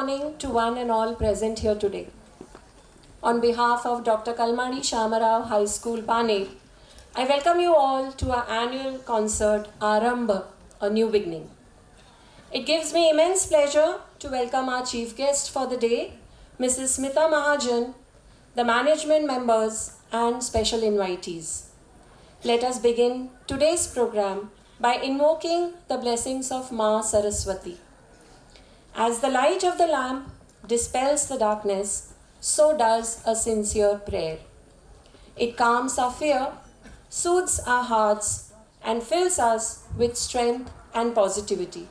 morning to one and all present here today. On behalf of Dr. Kalmani Shamarao High School, Pane, I welcome you all to our annual concert, Aarambh, A New Beginning. It gives me immense pleasure to welcome our chief guest for the day, Mrs. Smita Mahajan, the management members and special invitees. Let us begin today's program by invoking the blessings of Ma Saraswati. As the light of the lamp dispels the darkness, so does a sincere prayer. It calms our fear, soothes our hearts, and fills us with strength and positivity.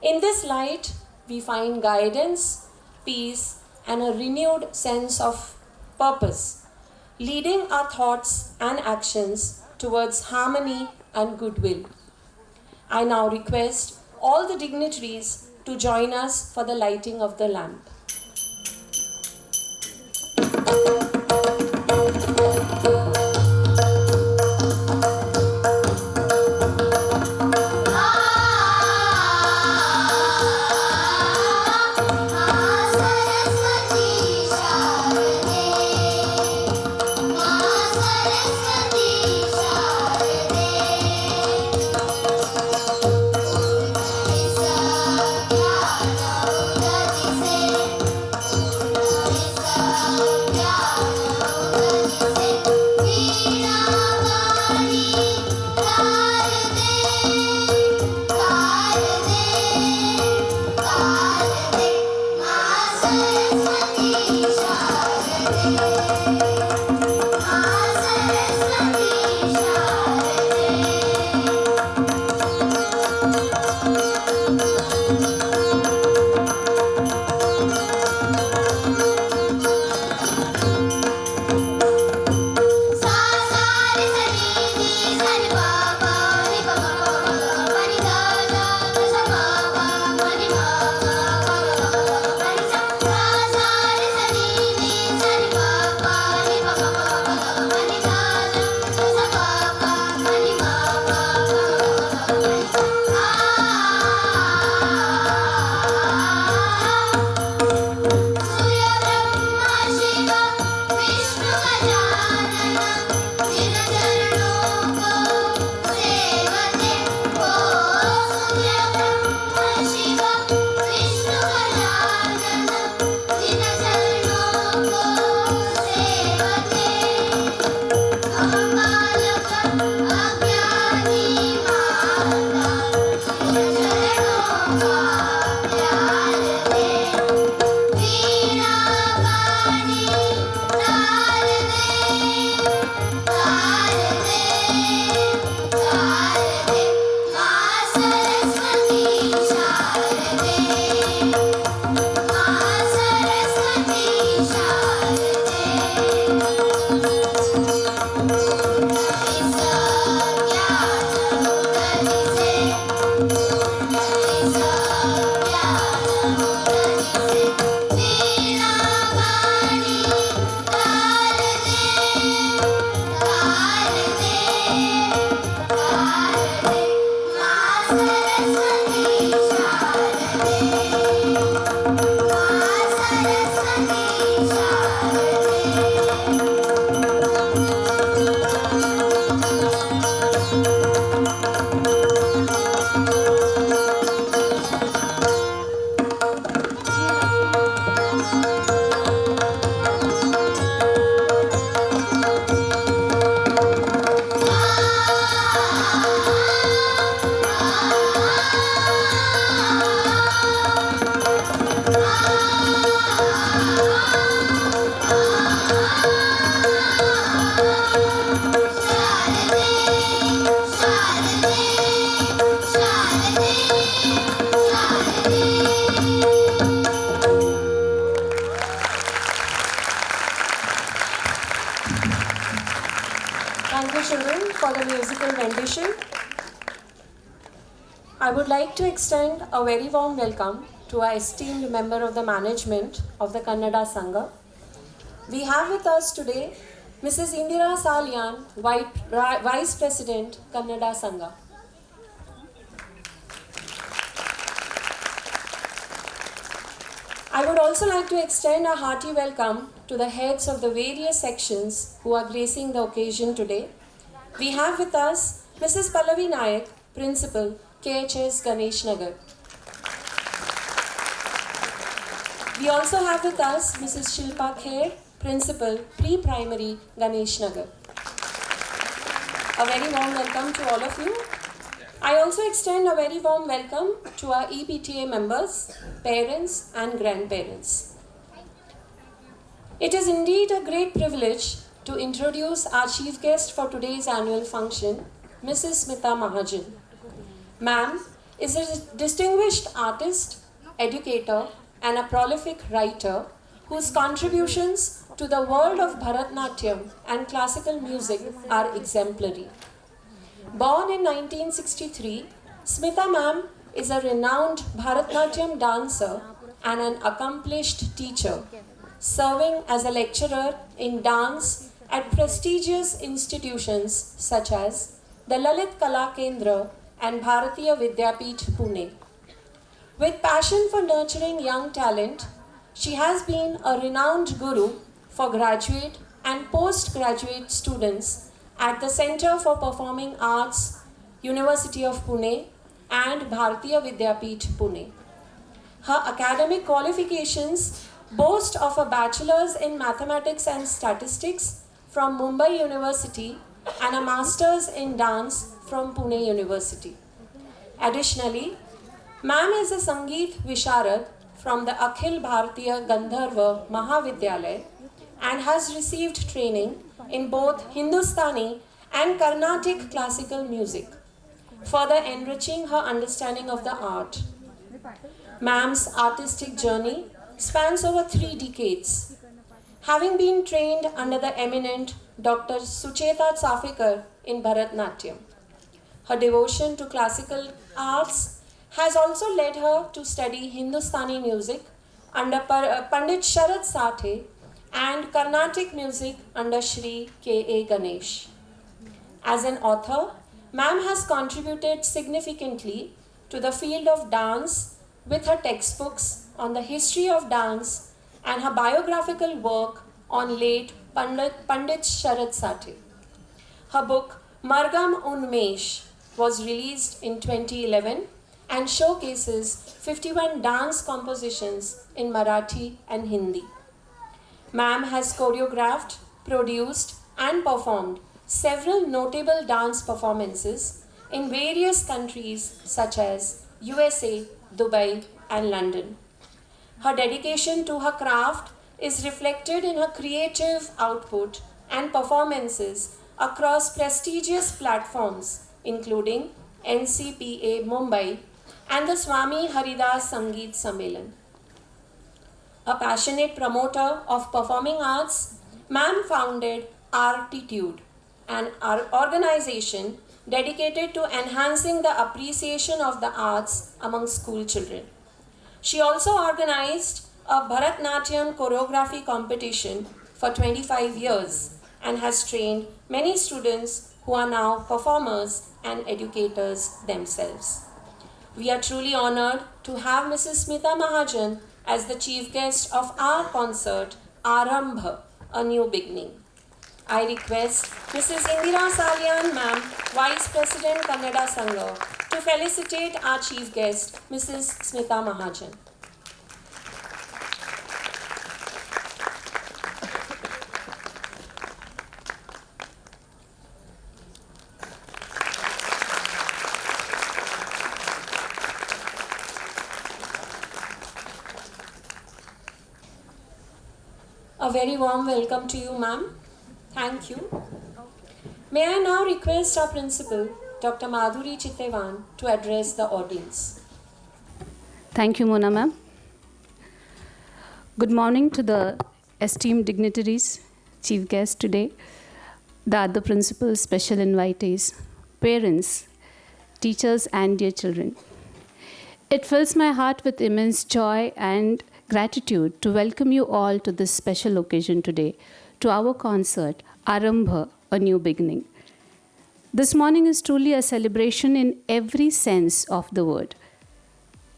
In this light, we find guidance, peace, and a renewed sense of purpose, leading our thoughts and actions towards harmony and goodwill. I now request all the dignitaries to join us for the lighting of the lamp. Thank you, children, for the musical rendition. I would like to extend a very warm welcome to our esteemed member of the management of the Kannada Sangha. We have with us today Mrs. Indira Salyan, Vice President, Kannada Sangha. I would also like to extend a hearty welcome to the heads of the various sections who are gracing the occasion today. We have with us Mrs. Pallavi Nayak, Principal, KHS Ganesh Nagar. We also have with us Mrs. Shilpa Kher, Principal, Pre-Primary, Ganesh Nagar. A very warm welcome to all of you. I also extend a very warm welcome to our EPTA members, parents and grandparents. It is indeed a great privilege to introduce our chief guest for today's annual function, Mrs. Smita Mahajan. Ma'am is a distinguished artist, educator and a prolific writer whose contributions to the world of Bharatnatyam and classical music are exemplary. Born in 1963, Smita ma'am is a renowned Bharatnatyam dancer and an accomplished teacher, serving as a lecturer in dance at prestigious institutions such as the Lalit Kala Kendra and Bharatiya Vidyapeeth, Pune. With passion for nurturing young talent, she has been a renowned guru for graduate and postgraduate students at the Center for Performing Arts, University of Pune and Bharatiya Vidyapeeth, Pune. Her academic qualifications boast of a bachelor's in mathematics and statistics from Mumbai University and a master's in dance from Pune University. Additionally, ma'am is a Sangeet Visharad from the Akhil Bharatiya Gandharva Mahavidyalaya and has received training in both Hindustani and Carnatic classical music, further enriching her understanding of the art. Ma'am's artistic journey spans over 3 decades, having been trained under the eminent Dr. Sucheta Chafekar in Bharatnatyam. Her devotion to classical arts has also led her to study Hindustani music under Pandit Sharad Sathe and Carnatic music under Shri K.A. Ganesh. As an author, ma'am has contributed significantly to the field of dance with her textbooks on the history of dance and her biographical work on late Pandit Sharad Sathe. Her book Margam Unmesh was released in 2011 and showcases 51 dance compositions in Marathi and Hindi. Ma'am has choreographed, produced and performed several notable dance performances in various countries such as USA, Dubai and London. Her dedication to her craft is reflected in her creative output and performances across prestigious platforms including NCPA Mumbai and the Swami Haridas Sangeet Sammelan. A passionate promoter of performing arts, ma'am founded Artitude, an organization dedicated to enhancing the appreciation of the arts among school children. She also organized a Bharatnatyam choreography competition for 25 years and has trained many students who are now performers and educators themselves. We are truly honored to have Mrs. Smita Mahajan as the chief guest of our concert, Aarambh, a new beginning. I request Mrs. Indira Salyan ma'am, Vice President Kannada Sangha, to felicitate our chief guest, Mrs. Smita Mahajan. A very warm welcome to you, ma'am. Thank you. May I now request our principal, Dr. Madhuri Chittewan, to address the audience. Thank you, Mona ma'am. Good morning to the esteemed dignitaries, chief guests today, the other principals, special invitees, parents, teachers, and dear children. It fills my heart with immense joy and gratitude to welcome you all to this special occasion today, to our concert, Aarambh, a new beginning. This morning is truly a celebration in every sense of the word.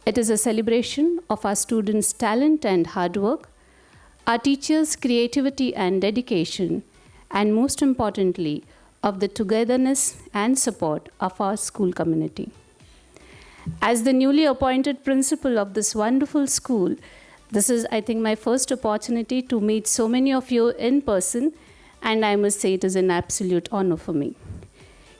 It is a celebration of our students' talent and hard work, our teachers' creativity and dedication, and most importantly, of the togetherness and support of our school community. As the newly appointed principal of this wonderful school, this is, I think, my first opportunity to meet so many of you in person, and I must say it is an absolute honor for me.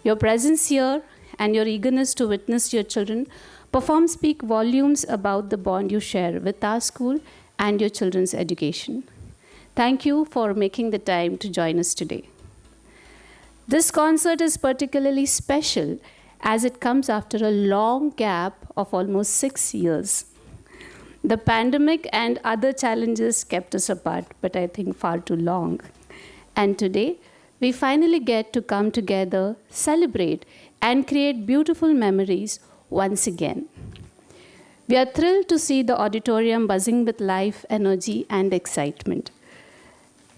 Your presence here and your eagerness to witness your children perform speak volumes about the bond you share with our school and your children's education. Thank you for making the time to join us today. This concert is particularly special as it comes after a long gap of almost 6 years. The pandemic and other challenges kept us apart, but I think far too long. And today, we finally get to come together, celebrate, and create beautiful memories once again. We are thrilled to see the auditorium buzzing with life, energy, and excitement.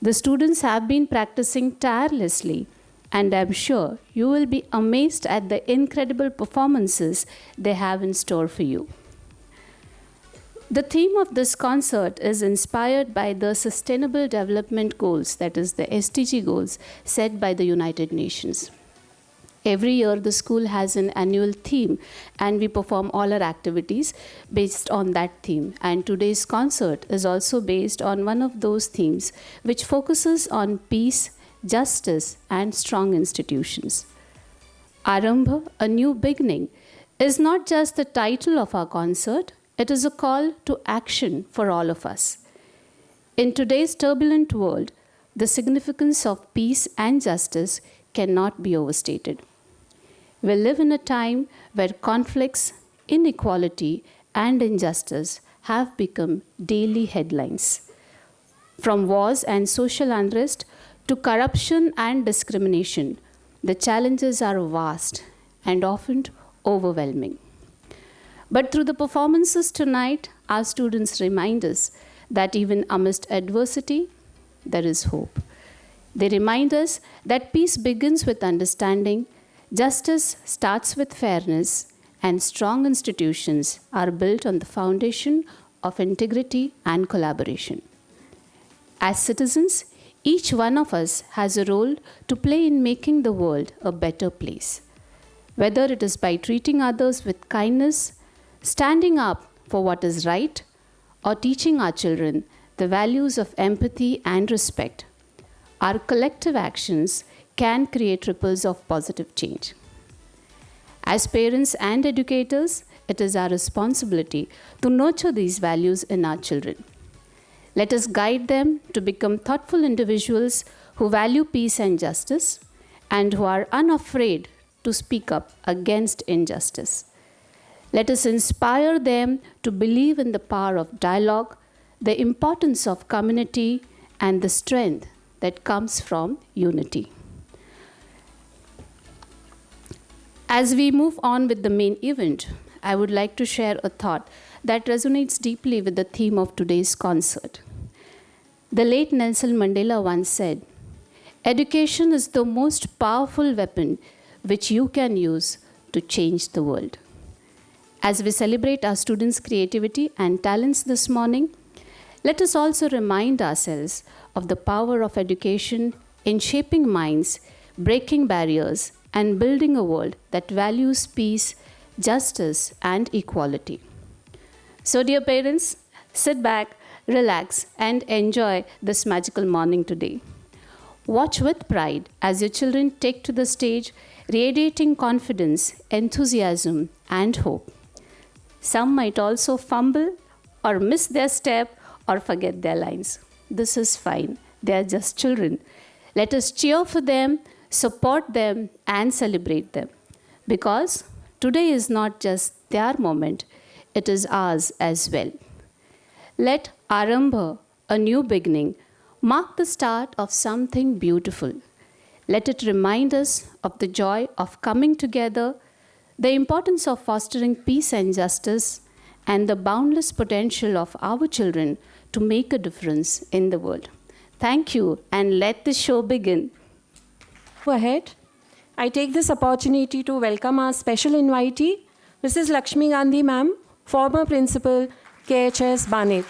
The students have been practicing tirelessly, and I'm sure you will be amazed at the incredible performances they have in store for you. The theme of this concert is inspired by the Sustainable Development Goals, that is the SDG goals, set by the United Nations. Every year, the school has an annual theme, and we perform all our activities based on that theme. And today's concert is also based on one of those themes, which focuses on peace, justice, and strong institutions. Aarambh, a new beginning, is not just the title of our concert, it is a call to action for all of us. In today's turbulent world, the significance of peace and justice cannot be overstated. We live in a time where conflicts, inequality, and injustice have become daily headlines. From wars and social unrest to corruption and discrimination, the challenges are vast and often overwhelming. But through the performances tonight, our students remind us that even amidst adversity, there is hope. They remind us that peace begins with understanding, justice starts with fairness, and strong institutions are built on the foundation of integrity and collaboration. As citizens, each one of us has a role to play in making the world a better place. Whether it is by treating others with kindness, standing up for what is right, or teaching our children the values of empathy and respect, our collective actions can create ripples of positive change. As parents and educators, it is our responsibility to nurture these values in our children. Let us guide them to become thoughtful individuals who value peace and justice and who are unafraid to speak up against injustice. Let us inspire them to believe in the power of dialogue, the importance of community, and the strength that comes from unity. As we move on with the main event, I would like to share a thought that resonates deeply with the theme of today's concert. The late Nelson Mandela once said, "Education is the most powerful weapon which you can use to change the world." As we celebrate our students' creativity and talents this morning, let us also remind ourselves of the power of education in shaping minds, breaking barriers, and building a world that values peace, justice, and equality. So, dear parents, sit back, relax, and enjoy this magical morning today. Watch with pride as your children take to the stage, radiating confidence, enthusiasm, and hope. Some might also fumble or miss their step or forget their lines. This is fine. They are just children. Let us cheer for them, support them, and celebrate them. Because today is not just their moment, it is ours as well. Let Aarambh, a new beginning, mark the start of something beautiful. Let it remind us of the joy of coming together, the importance of fostering peace and justice, and the boundless potential of our children to make a difference in the world. Thank you, and let the show begin. Go ahead. I take this opportunity to welcome our special invitee, Mrs. Lakshmi Gandhi ma'am, former principal KHS Banet.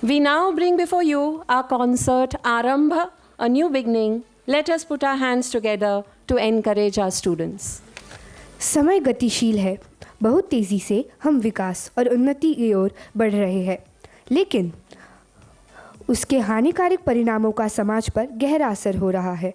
We now bring before you our concert Aarambh, a new beginning. Let us put our hands together to encourage our students. समय गतिशील है, बहुत तेज़ी से हम विकास और उन्नति की ओर बढ़ रहे हैं, लेकिन उसके हानिकारक परिणामों का समाज पर गहरा असर हो रहा है।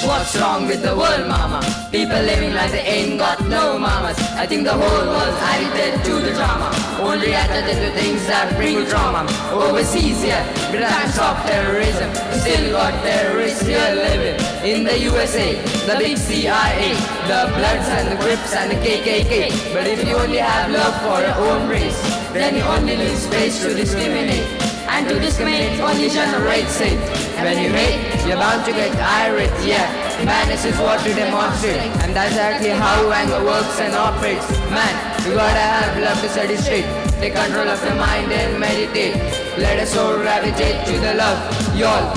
What's wrong with the world, mama? People living like they ain't got no mamas. I think the whole world's addicted to the drama. Only addicted to things that bring you trauma. Overseas, yeah, the times of terrorism. Still got terrorists here living. In the USA, the big CIA, the Bloods and the Crips and the KKK. But if you only have love for your own race, then you only lose space to discriminate. And to discriminate only generates hate. When you hate, you're bound to get irate, yeah. Madness is what you demonstrate, and that's exactly how anger works and operates. Man, you gotta have love to set it straight. Take control of your mind and meditate. Let us all gravitate to the love. Y'all.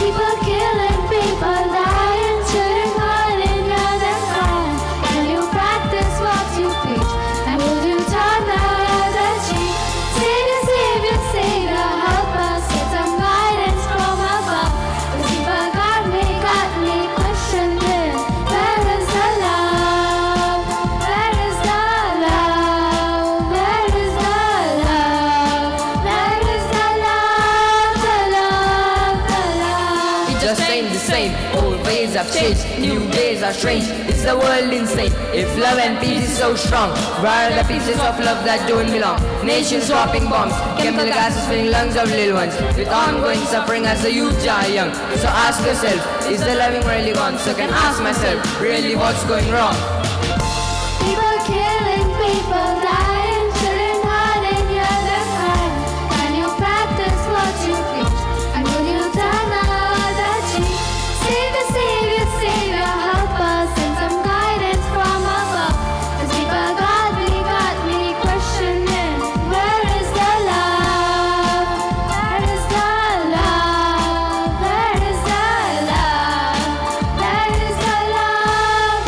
People killing, people dying, children calling, others crying. Can you practice what you preach? And will you turn the other cheek? Savior, Savior, help us. Get some guidance from above. These people got me questioning. Where is the love? Where is the love? Where is the love? Where is the love? The love. It just ain't the same. Old ways have changed, new days are strange. Is the world insane? If love and peace is so strong, where are the pieces of love that don't belong? Nations dropping bombs, chemical gases filling lungs of little ones, with ongoing suffering as the youth die young. So ask yourself, is the loving really gone? So can ask myself, really what's going wrong? People killing, people dying, children hiding, others crying. Can you practice what you preach? And will you turn the other cheek? Savior, help us. Send some guidance from above. 'Cause people got me questioning. Where is the love? Where is the love? Where is the love? Where is the love?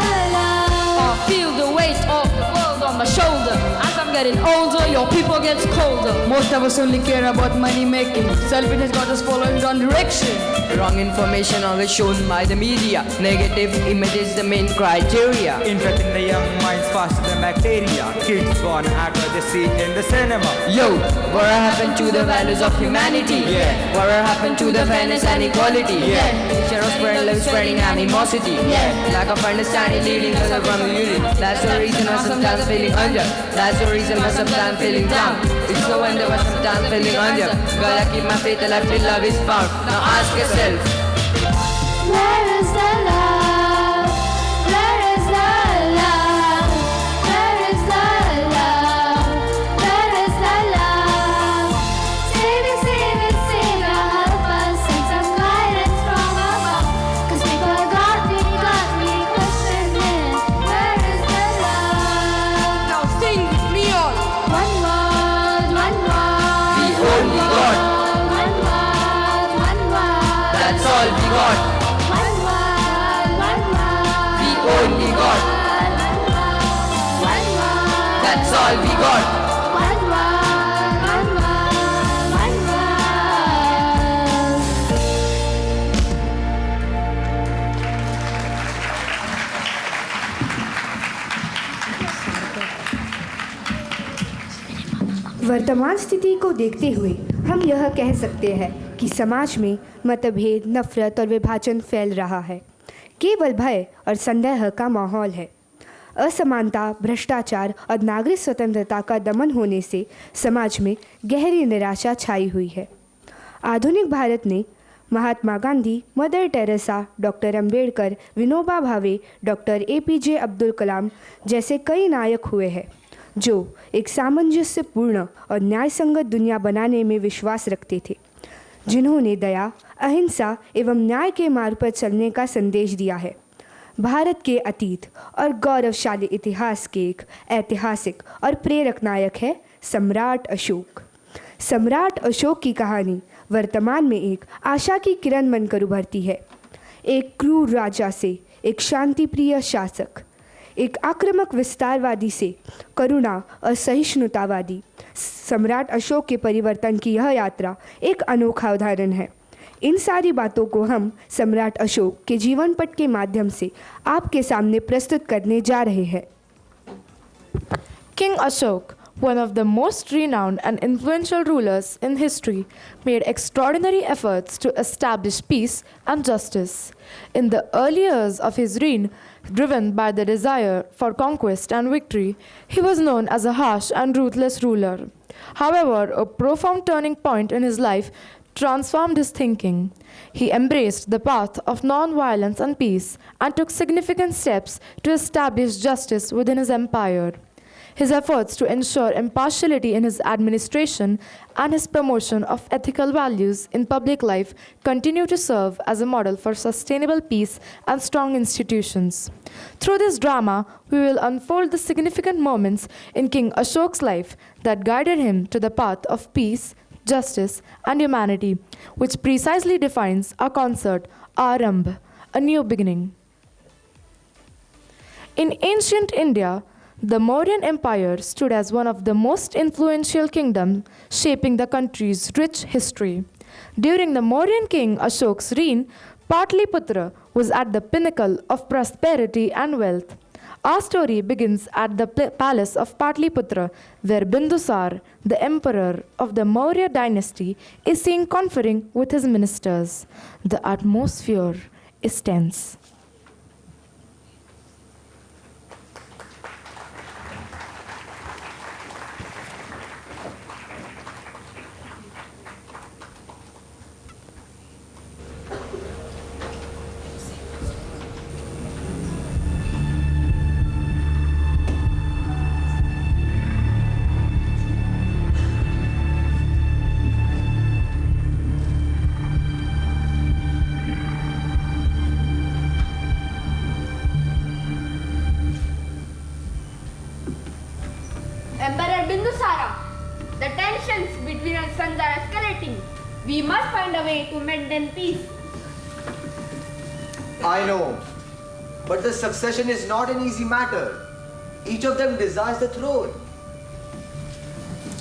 The love. Feel the weight of the world on my shoulder. As I'm getting older, your people gets colder. Most of us only care about money making. Selfishness has got us following wrong direction. Wrong information always shown by the media. Negative image is the main criteria. Infecting the young minds faster than bacteria. Kids gonna act what they see in the cinema. Yo, what happened to the values of humanity? Yeah. What happened to the fairness and equality? Yeah. Picture of spreading love, spreading animosity. Yeah. Lack of understanding leading us from unity. That's the reason why sometimes feeling under. That's the reason why sometimes feeling down. It's no wonder why sometimes feeling under. Gotta keep my faith alive till love is found. Now ask yourself, Where is the love? Where is the love? Where is the love? Where is the love? Savior, help us. Send some guidance from above. 'Cause people got me questioning. Where is the love? Now sing with me all. One word. the only God. One word. That's all we got. One word. The only God. One word. That's all we got. One word. वर्तमान स्थिति को देखते हुए हम यह कह सकते हैं कि समाज में मतभेद, नफरत और विभाजन फैल रहा है। केवल भय और संदेह का माहौल है। असमानता, भ्रष्टाचार और नागरिक स्वतंत्रता का दमन होने से समाज में गहरी निराशा छाई हुई है। आधुनिक भारत ने Mahatma Gandhi, Mother Teresa, doctor Ambedkar, Vinoba Bhave, doctor APJ Abdul Kalam जैसे कई नायक हुए हैं जो एक सामंजस्यपूर्ण और न्यायसंगत दुनिया बनाने में विश्वास रखते थे, जिन्होंने दया, अहिंसा एवं न्याय के मार्ग पर चलने का संदेश दिया है। भारत के अतीत और गौरवशाली इतिहास के एक ऐतिहासिक और प्रेरक नायक है सम्राट अशोक। सम्राट अशोक की कहानी वर्तमान में एक आशा की किरण बनकर उभरती है। एक क्रूर राजा से एक शांतिप्रिय शासक, एक आक्रामक विस्तारवादी से करुणा और सहिष्णुतावादी, सम्राट अशोक के परिवर्तन की यह यात्रा एक अनोखा उदाहरण है। इन सारी बातों को हम सम्राट अशोक के जीवन पट के माध्यम से आपके सामने प्रस्तुत करने जा रहे हैं। King Ashok, one of the most renowned and influential rulers in history, made extraordinary efforts to establish peace and justice. In the early years of his reign, driven by the desire for conquest and victory, he was known as a harsh and ruthless ruler. However, a profound turning point in his life transformed his thinking. He embraced the path of non-violence and peace and took significant steps to establish justice within his empire. His efforts to ensure impartiality in his administration and his promotion of ethical values in public life continue to serve as a model for sustainable peace and strong institutions. Through this drama, we will unfold the significant moments in King Ashok's life that guided him to the path of peace, justice, and humanity, which precisely defines our concert, Aarambh, a new beginning. In ancient India, the Mauryan Empire stood as one of the most influential kingdoms, shaping the country's rich history. During the Mauryan king Ashok's reign, Patliputra was at the pinnacle of prosperity and wealth. Our story begins at the palace of Patliputra, where Bindusar, the emperor of the Maurya dynasty, is seen conferring with his ministers. The atmosphere is tense. Emperor Bindusara, the tensions between our sons are escalating. We must find a way to maintain peace. I know, but the succession is not an easy matter. Each of them desires the throne.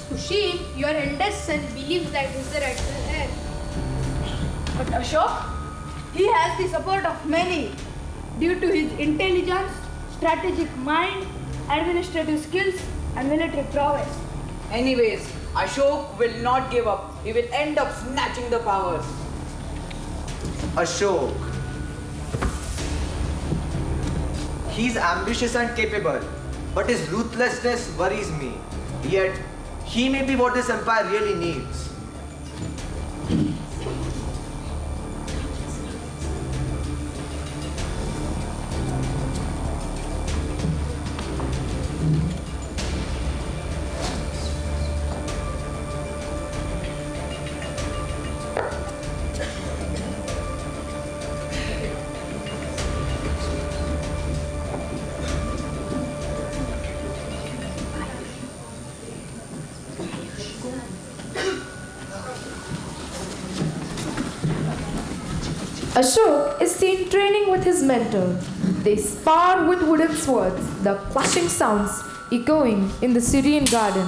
Kushil, your eldest son, believes that he is the rightful heir. But Ashok, he has the support of many due to his intelligence, strategic mind, administrative skills, and military prowess. Anyways, Ashok will not give up. He will end up snatching the powers. Ashok. He's ambitious and capable, but his ruthlessness worries me. Yet, he may be what this empire really needs. Ashok is seen training with his mentor. They spar with wooden swords, the clashing sounds echoing in the serene garden.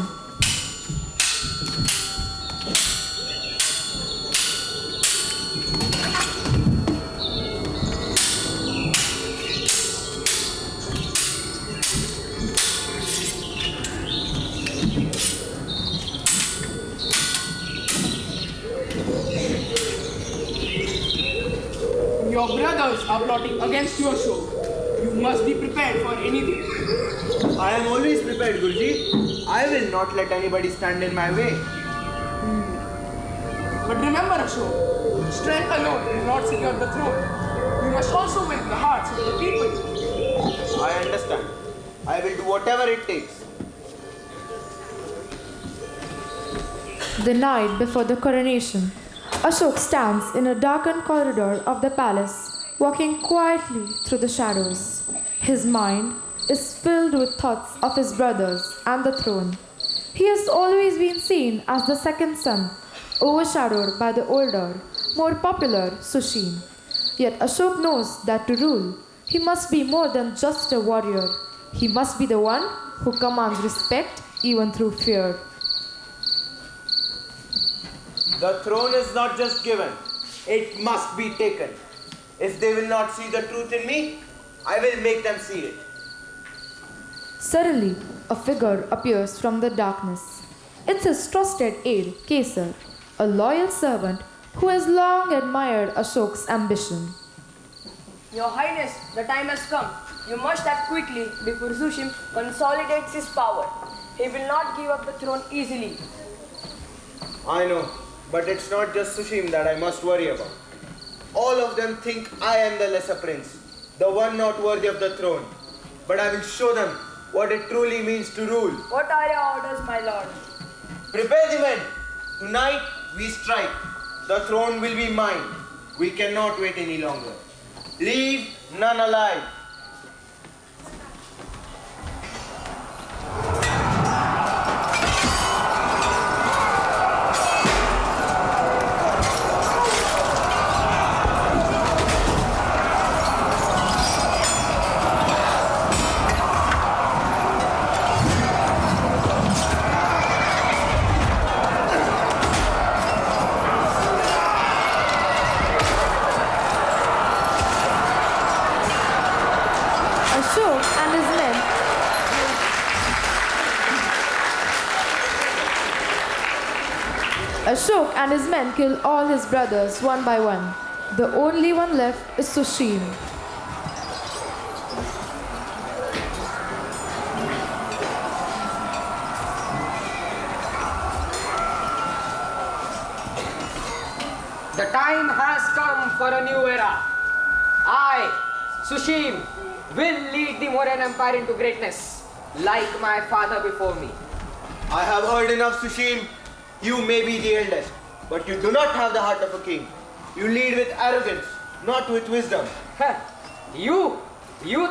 Your brothers are plotting against you, Ashok. You must be prepared for anything. I am always prepared, Guruji. I will not let anybody stand in my way. But remember, Ashok, strength alone will not secure the throne. You must also win the hearts of the people. I understand. I will do whatever it takes. The night before the coronation, Ashok stands in a darkened corridor of the palace, walking quietly through the shadows. His mind is filled with thoughts of his brothers and the throne. He has always been seen as the second son, overshadowed by the older, more popular Sushim. Yet Ashok knows that to rule, he must be more than just a warrior. He must be the one who commands respect even through fear. The throne is not just given, it must be taken. If they will not see the truth in me, I will make them see it. Suddenly, a figure appears from the darkness. It's his trusted aide, Kesar, a loyal servant who has long admired Ashok's ambition. Your Highness, the time has come. You must act quickly before Sushim consolidates his power. He will not give up the throne easily. I know, but it's not just Sushim that I must worry about. All of them think I am the lesser prince, the one not worthy of the throne. But I will show them what it truly means to rule. What are your orders, my lord? Prepare the men. Tonight we strike. The throne will be mine. We cannot wait any longer. Leave none alive. Ashok and his men kill all his brothers one by one. The only one left is Sushim. The time has come for a new era. I, Sushim, will lead the Mauryan Empire into greatness, like my father before me. I have heard enough, Sushim. You may be the eldest, but you do not have the heart of a king. You lead with arrogance, not with wisdom. You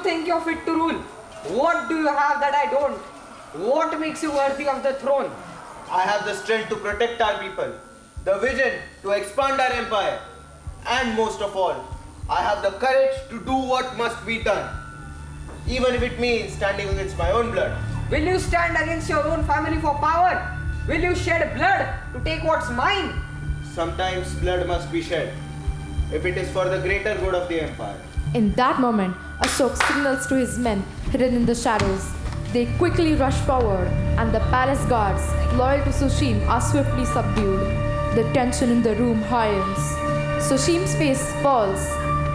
think you're fit to rule. What do you have that I don't? What makes you worthy of the throne? I have the strength to protect our people, the vision to expand our empire, and most of all, I have the courage to do what must be done, even if it means standing against my own blood. Will you stand against your own family for power? Will you shed blood to take what's mine? Sometimes blood must be shed, if it is for the greater good of the empire. In that moment, Ashok signals to his men hidden in the shadows. They quickly rush forward, and the palace guards, loyal to Sushim, are swiftly subdued. The tension in the room heightens. Sushim's face falls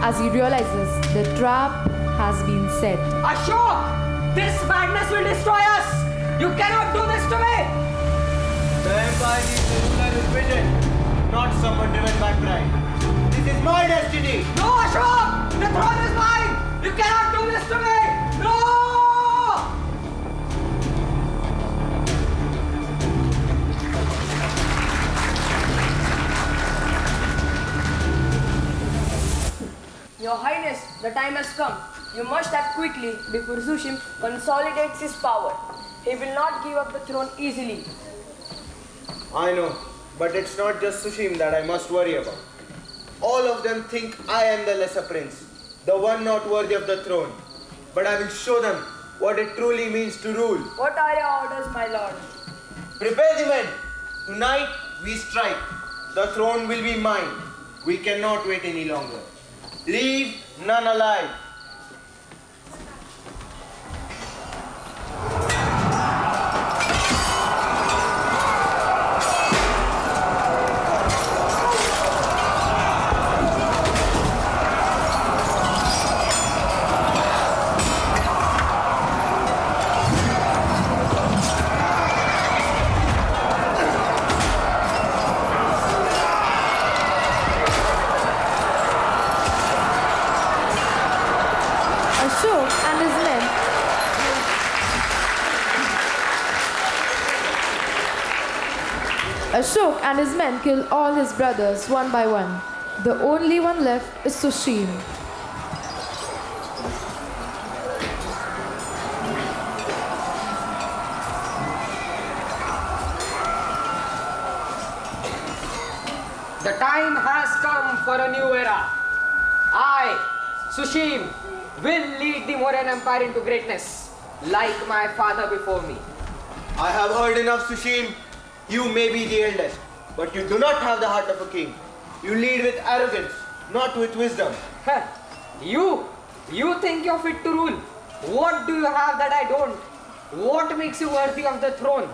as he realizes the trap has been set. Ashok! This madness will destroy us! You cannot do this to me! The empire needs a ruler with vision, not someone driven by pride. This is my destiny! No, Ashok! The throne is mine! You cannot do this to me! No! Your Highness, the time has come. You must act quickly before Sushim consolidates his power. He will not give up the throne easily. I know, but it's not just Sushim that I must worry about. All of them think I am the lesser prince, the one not worthy of the throne. But I will show them what it truly means to rule. What are your orders, my lord? Prepare the men. Tonight we strike. The throne will be mine. We cannot wait any longer. Leave none alive. Ashok and his men kill all his brothers one by one. The only one left is Sushim. The time has come for a new era. I, Sushim, will lead the Mauryan Empire into greatness, like my father before me. I have heard enough, Sushim. You may be the eldest, but you do not have the heart of a king. You lead with arrogance, not with wisdom. You think you're fit to rule. What do you have that I don't? What makes you worthy of the throne?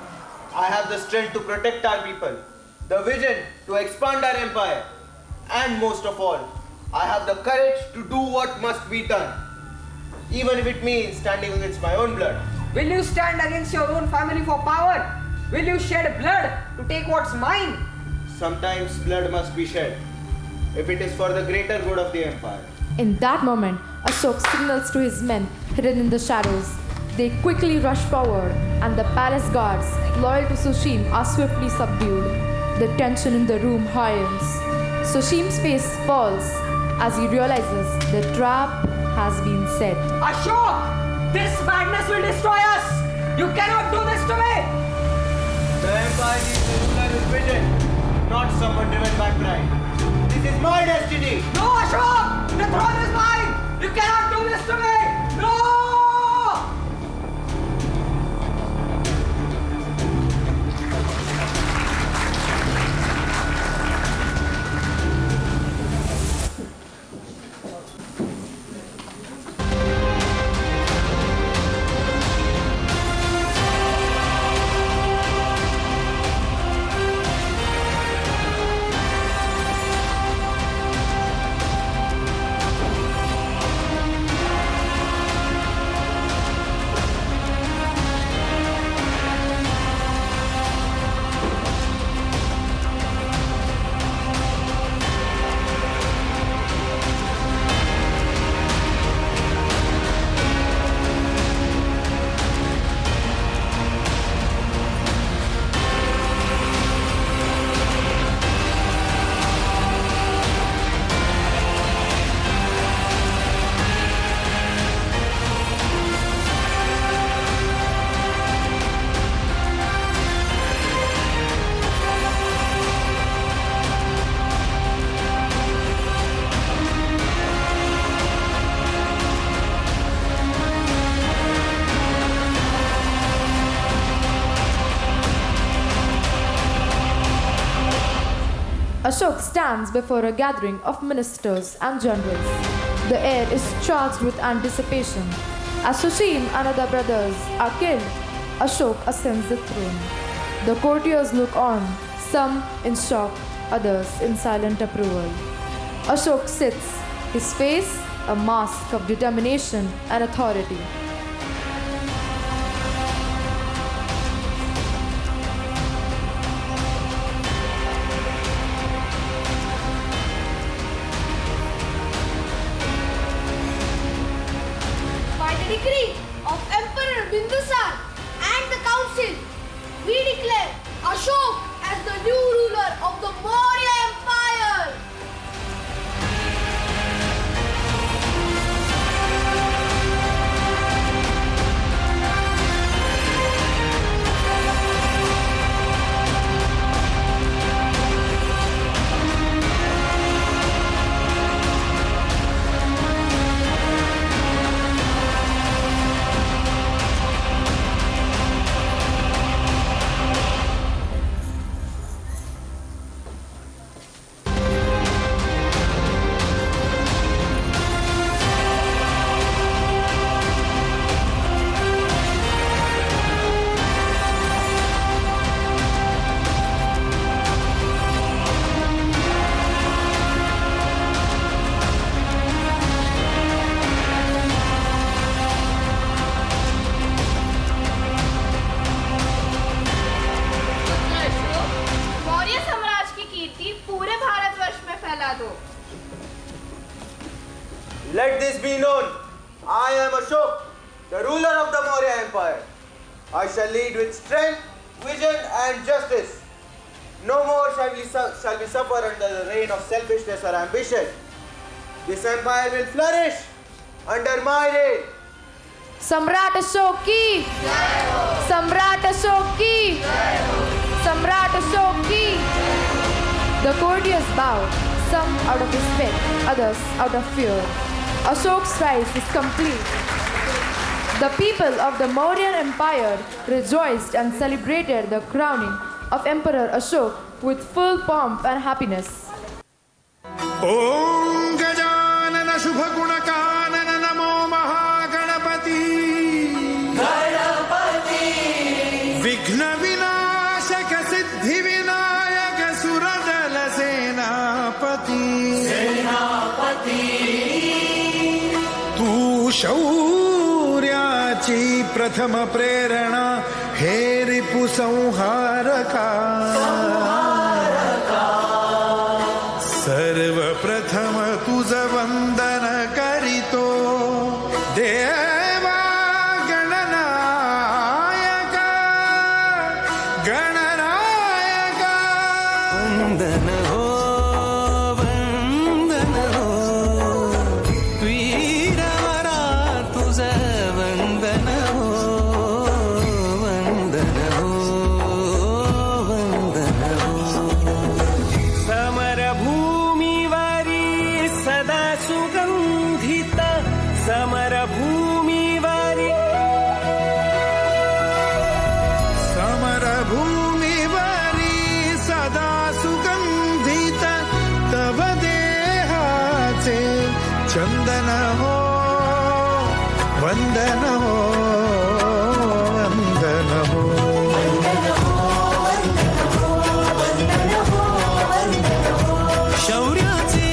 I have the strength to protect our people, the vision to expand our empire, and most of all, I have the courage to do what must be done, even if it means standing against my own blood. Will you stand against your own family for power? Will you shed blood to take what's mine? Sometimes blood must be shed, if it is for the greater good of the empire. In that moment, Ashok signals to his men hidden in the shadows. They quickly rush forward, and the palace guards, loyal to Sushim, are swiftly subdued. The tension in the room heightens. Sushim's face falls as he realizes the trap has been set. Ashok! This madness will destroy us! You cannot do this to me! The empire needs a ruler with vision, not someone driven by pride. This is my destiny! No, Ashok! The throne is mine! You cannot do this to me! No! Ashok stands before a gathering of ministers and generals. The air is charged with anticipation. As Sushim and other brothers are killed, Ashok ascends the throne. The courtiers look on, some in shock, others in silent approval. Ashok sits, his face a mask of determination and authority. By the decree of Emperor Bindusar and the council, we declare Ashok as the new ruler of the Maurya Empire. Maurya साम्राज्य की कीर्ति पूरे भारतवर्ष में फैला दो। Let this be known. I am Ashok, the ruler of the Maurya Empire. I shall lead with strength, vision and justice. No more shall we suffer under the reign of selfishness or ambition. This empire will flourish under my reign. Samrat Ashok ki! Samrat Ashok ki! Samrat Ashok ki! The courtiers bowed, some out of respect, others out of fear. Ashok's rise is complete. The people of the Mauryan Empire rejoiced and celebrated the crowning of Emperor Ashok with full pomp and happiness. Om Gajanana Shubhagunakanan Namo Mahaganapati Ganapati Vighna Vinashaka Siddhi Vinayaka Suradala Senapati Senapati Tu शौर्याची प्रथम प्रेरणा हे रिपु संहारका सर्वप्रथम तुझ वंदन करीतो देवा गणनायका गणनायका वंदन हो वंदन हो वीरवरा तुझ वंदन हो वंदन हो वंदन हो समरभूमीवरी सदा सुगंधित समरभूमीवरी सदा सुगंधित तव देहाचे चंदन हो वंदन हो वंदन हो शौर्याचे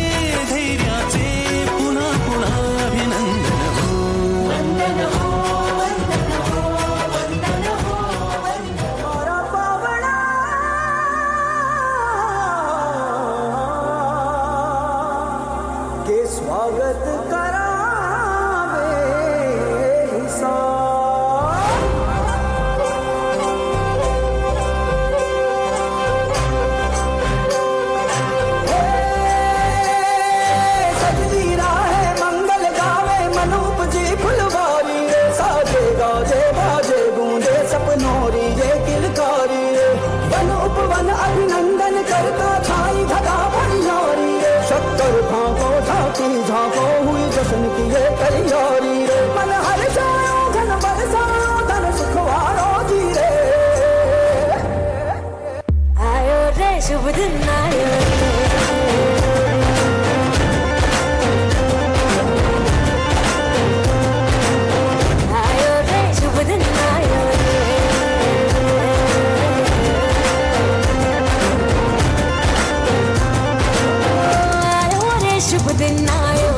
धैर्याचे पुन्हा पुन्हा अभिनंदन हो वंदन हो वंदन हो वंदन हो के स्वागत करावे अभिनंदन करता छाई धगा भरियारी रे शक्कर भागो झांकी झांको हुई जश्न की ये तैयारी रे मन हर जाओ घन बरसाओ धन सुखवारो जी रे आयो रे शुभ दिन आयो आयो रे शुभ दिन आयो शुभ दिन आयो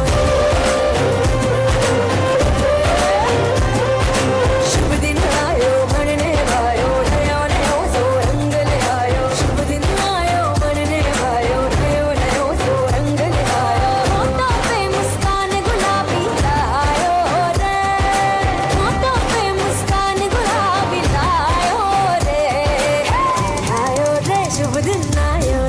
शुभ दिन आयो मनने भायो नयो नयो सो रंग ले आयो शुभ दिन आयो मनने भायो नयो नयो सो रंग ले आयो होठों पे मुस्कान गुलाबी लायो रे होठों पे मुस्कान गुलाबी लायो रे आयो रे शुभ दिन आयो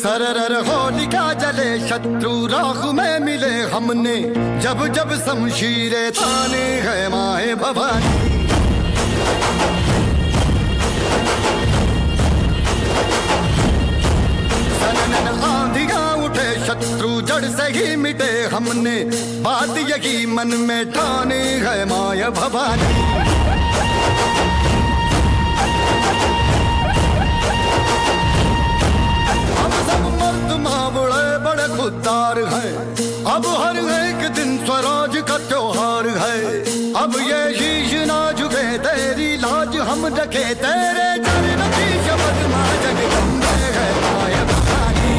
सरर होलिका जले शत्रु राख में मिले हमने जब जब शमशीरें ताने है माए भवानी जड़ से ही मिटे हमने, बात यही मन में ठानी है माया भवानी। हम सब मर्द माँ बड़े खुददार हैं, अब हर एक दिन स्वराज का त्योहार है। अब ये शीश ना झुके तेरी लाज हम रखे, तेरे चरण की शपथ माँ जगदम्बे है माया भवानी।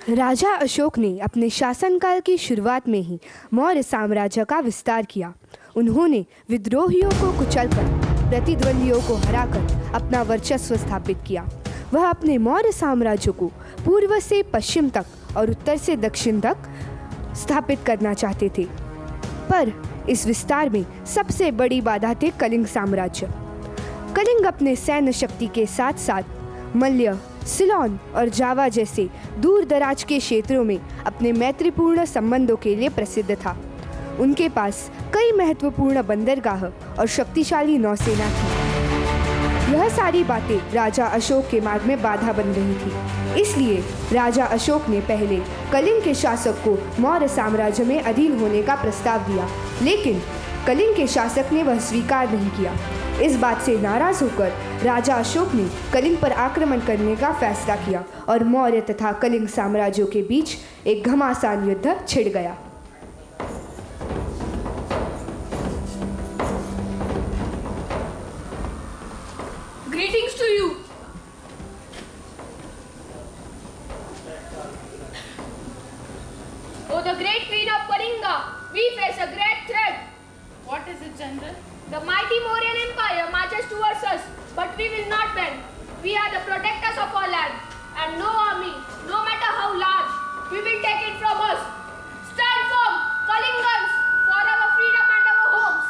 राजा अशोक ने अपने शासनकाल की शुरुआत में ही मौर्य साम्राज्य का विस्तार किया। उन्होंने विद्रोहियों को कुचलकर, प्रतिद्वंदियों को हराकर अपना वर्चस्व स्थापित किया। वह अपने मौर्य साम्राज्य को पूर्व से पश्चिम तक और उत्तर से दक्षिण तक स्थापित करना चाहते थे, पर इस विस्तार में सबसे बड़ी बाधा थे कलिंग साम्राज्य। कलिंग अपने सैन्य शक्ति के साथ साथ मल्य, सिलोन और जावा जैसे दूर दराज के क्षेत्रों में अपने मैत्रीपूर्ण संबंधों के लिए प्रसिद्ध था। उनके पास कई महत्वपूर्ण बंदरगाह और शक्तिशाली नौसेना थी। यह सारी बातें राजा अशोक के मार्ग में बाधा बन रही थी। इसलिए राजा अशोक ने पहले कलिंग के शासक को मौर्य साम्राज्य में अधीन होने का प्रस्ताव दिया, लेकिन कलिंग के शासक ने वह स्वीकार नहीं किया। इस बात से नाराज होकर राजा अशोक ने कलिंग पर आक्रमण करने का फैसला किया और मौर्य तथा कलिंग साम्राज्यों के बीच एक घमासान युद्ध छिड़ गया। Greetings to you. Oh, the great queen of Kalinga, we face a great threat. What is it, General? The mighty Mauryan Empire marches towards us, but we will not bend. We are the protectors of our land, and no army, no matter how large, we will take it from us. Stand firm, Kalingans, for our freedom and our homes.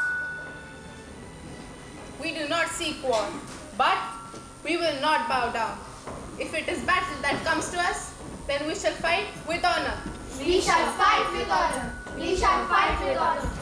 We do not seek war, but we will not bow down. If it is battle that comes to us, then we shall fight with honor. We shall fight with honor. We shall fight with honor.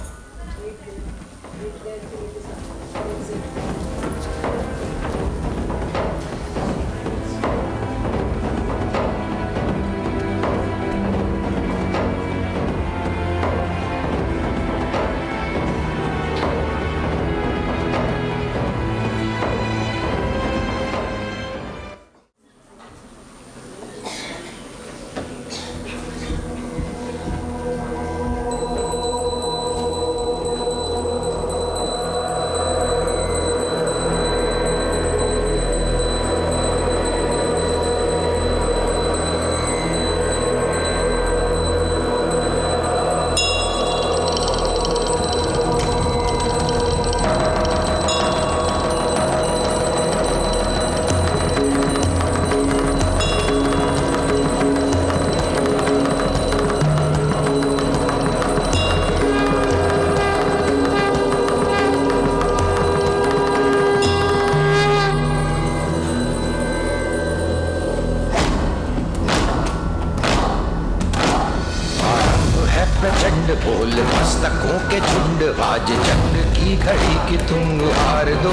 घड़ी की तुम गुहार दो।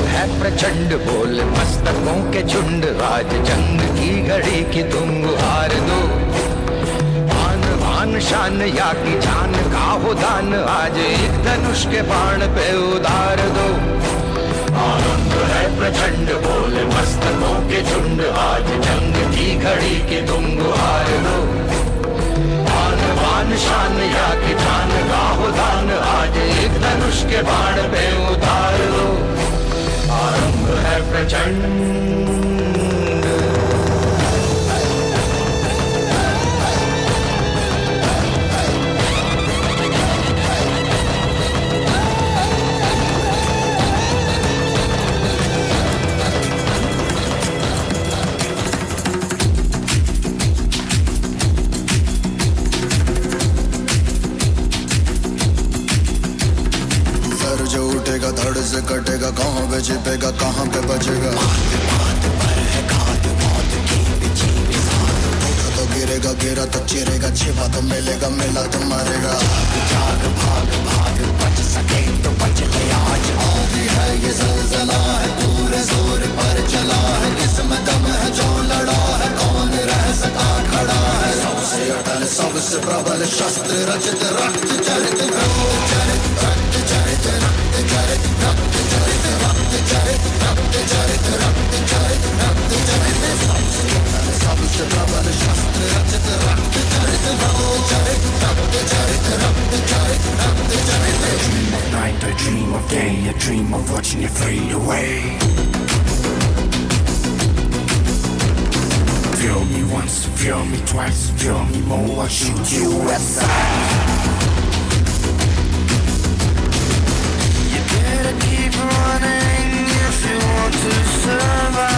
है प्रचंड बोल मस्तकों के झुंड, आज जंग की घड़ी की तुम गुहार दो। आन बान शान या की जान का हो दान, आज एक धनुष के बाण पे उतार दो। आनंद है प्रचंड बोल मस्तकों के झुंड, आज जंग की घड़ी की तुम गुहार दो। आन बान शान या की जान का हो दान, आज एक धनुष के बाण पे उतार दो। आरंभ है प्रचंड। जो उठेगा धड़ से कटेगा, कहाँ पे छिपेगा कहाँ पे बचेगा। उठा तो गिरेगा, गिरा तो चिरेगा, छिपा तो मिलेगा, मिला तो मरेगा। जाग भाग भाग बच सके तो बच ले आज। आदि है ये ज़लज़ला है, पूरे जोर पर चला है, इसमें दम है जो लड़ा है, कौन रह सका खड़ा है। सबसे अटल सबसे प्रबल शस्त्र रचित, रक्त चरित रक्त चरित रक्त चरित रक्त चरित रक्त चरित रक्त चरित रक्त चरित रक्त चरित रक्त चरित। सबसे अटल सबसे प्रबल शस्त्र रचित, रक्त चरित रक्त चरित रक्त चरित रक्त चरित रक्त चरित। I dream of night, I dream of day, I dream of watching you fade away. Feel me once, feel me twice, feel me more, I shoot you aside. You better keep running if you want to survive.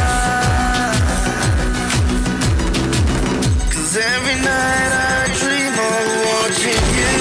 'Cause every night I dream of watching you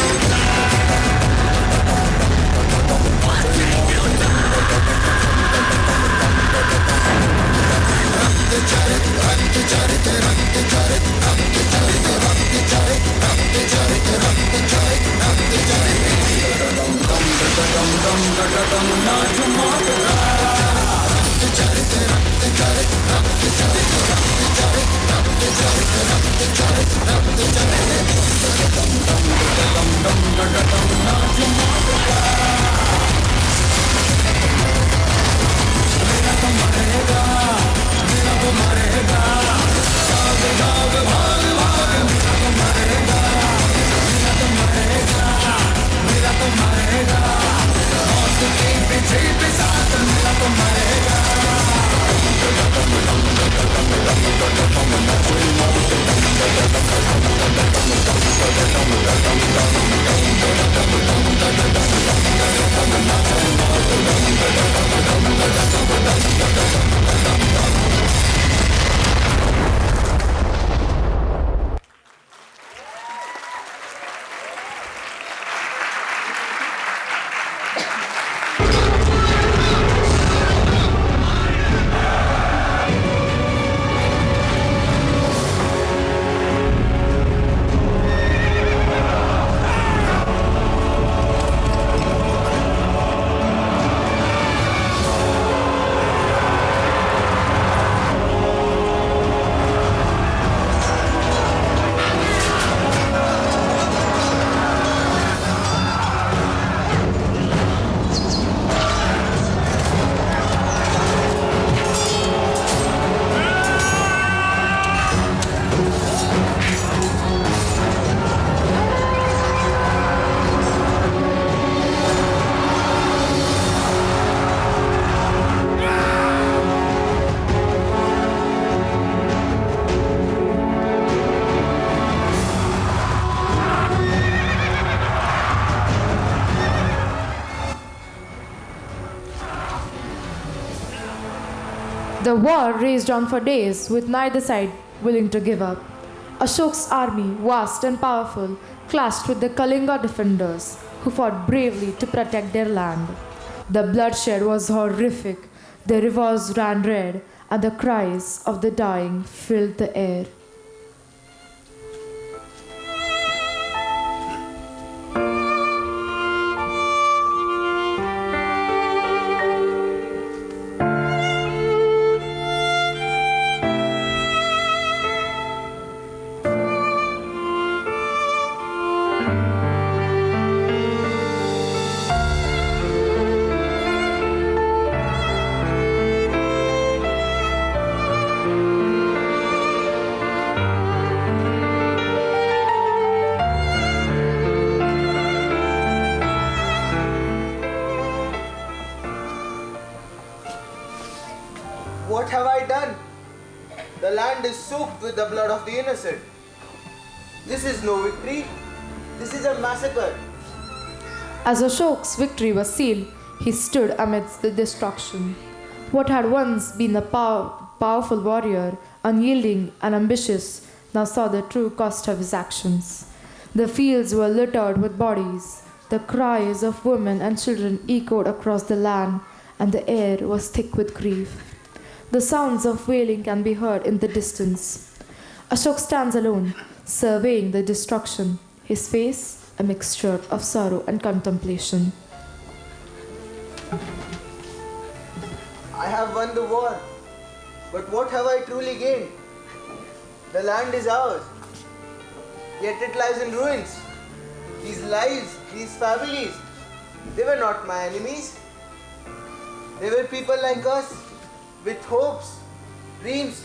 The war raged on for days, with neither side willing to give up. Ashok's army, vast and powerful, clashed with the Kalinga defenders, who fought bravely to protect their land. The bloodshed was horrific. The rivers ran red, and the cries of the dying filled the air. What have I done? The land is soaked with the blood of the innocent. This is no victory. This is a massacre. As Ashok's victory was sealed, he stood amidst the destruction. What had once been a powerful warrior, unyielding and ambitious, now saw the true cost of his actions. The fields were littered with bodies. The cries of women and children echoed across the land, and the air was thick with grief. The sounds of wailing can be heard in the distance. Ashok stands alone, surveying the destruction, his face a mixture of sorrow and contemplation. I have won the war, but what have I truly gained? The land is ours, yet it lies in ruins. These lives, these families, they were not my enemies. They were people like us, with hopes, dreams.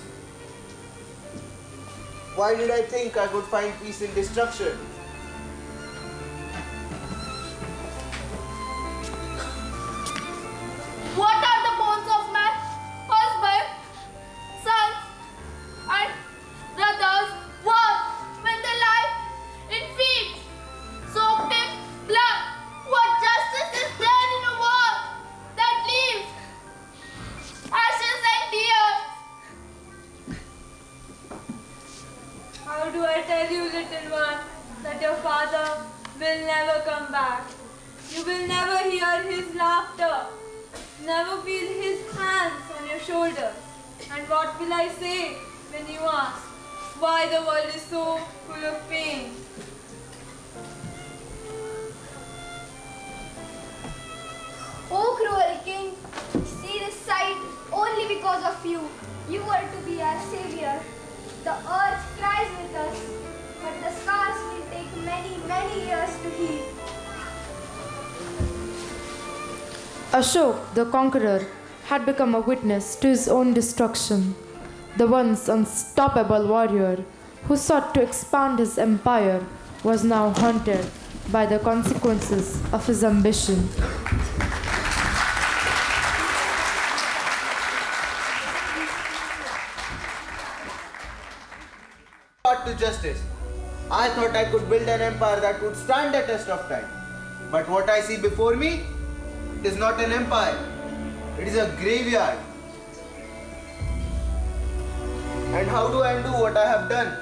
Why did I think I could find peace in destruction? What are the bones of man? Husband, sons, and brothers worth when they lie in fields, soaked in blood? What justice is there in a war that leaves ashes and tears? How do I tell you, little one, that your father will never come back? You will never hear his laughter, never feel his hands on your shoulders. And what will I say when you ask why the world is so full of pain? O cruel king, see this sight only because of you. You were to be our savior. The earth cries with us, but the scars will take many, many years to heal. Ashok, the conqueror, had become a witness to his own destruction. The once unstoppable warrior who sought to expand his empire was now haunted by the consequences of his ambition. To justice. I thought I could build an empire that would stand the test of time. But what I see before me, it is not an empire. It is a graveyard. And how do I undo what I have done?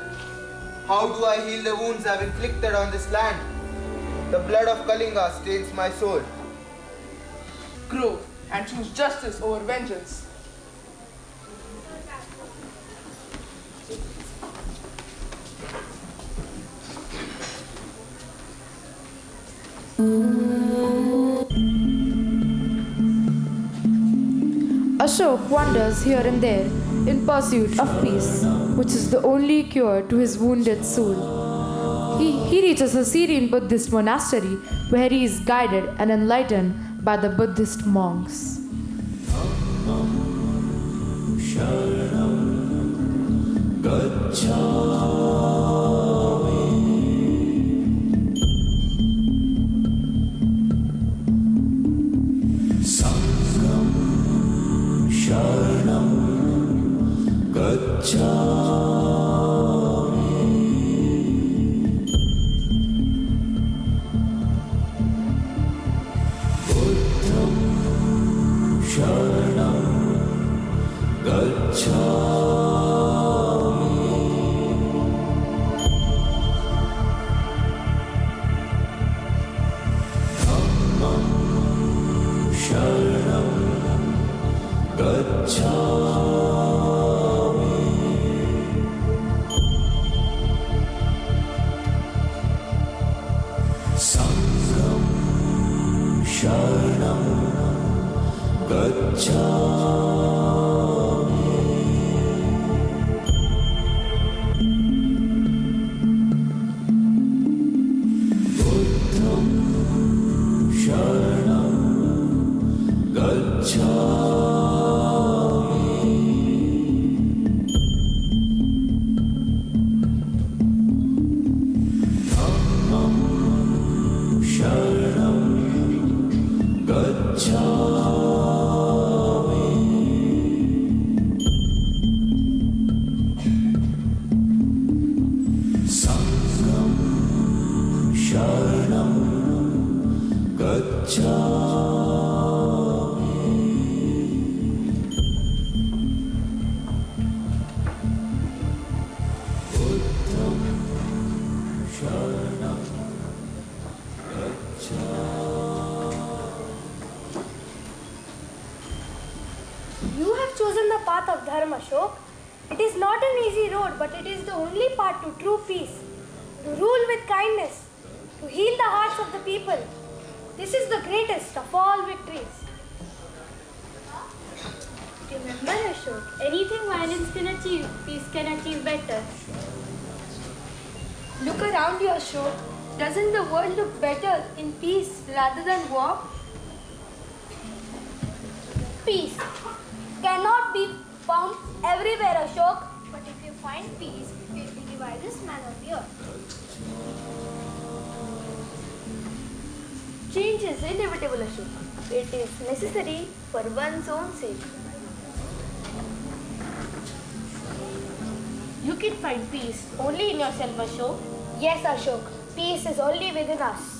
How do I heal the wounds I have inflicted on this land? The blood of Kalinga stains my soul. Grow and choose justice over vengeance. Ashok wanders here and there in pursuit of peace, which is the only cure to his wounded soul. He reaches a Syrian Buddhist monastery where he is guided and enlightened by the Buddhist monks. You have chosen the path of Dharma, Ashok. It is not an easy road, but it is the only path to true peace, to rule with kindness, to heal the hearts of the people. This is the greatest of all victories. Remember, Ashok, anything violence can achieve, peace can achieve better. Look around you, Ashok. Doesn't the world look better in peace rather than war? Peace cannot be found everywhere, Ashok. But if you find peace, it will be the wisest man on the earth. Change is inevitable, Ashok. It is necessary for one's own sake. You can find peace only in yourself, Ashok. Yes, Ashok. Peace is only within us.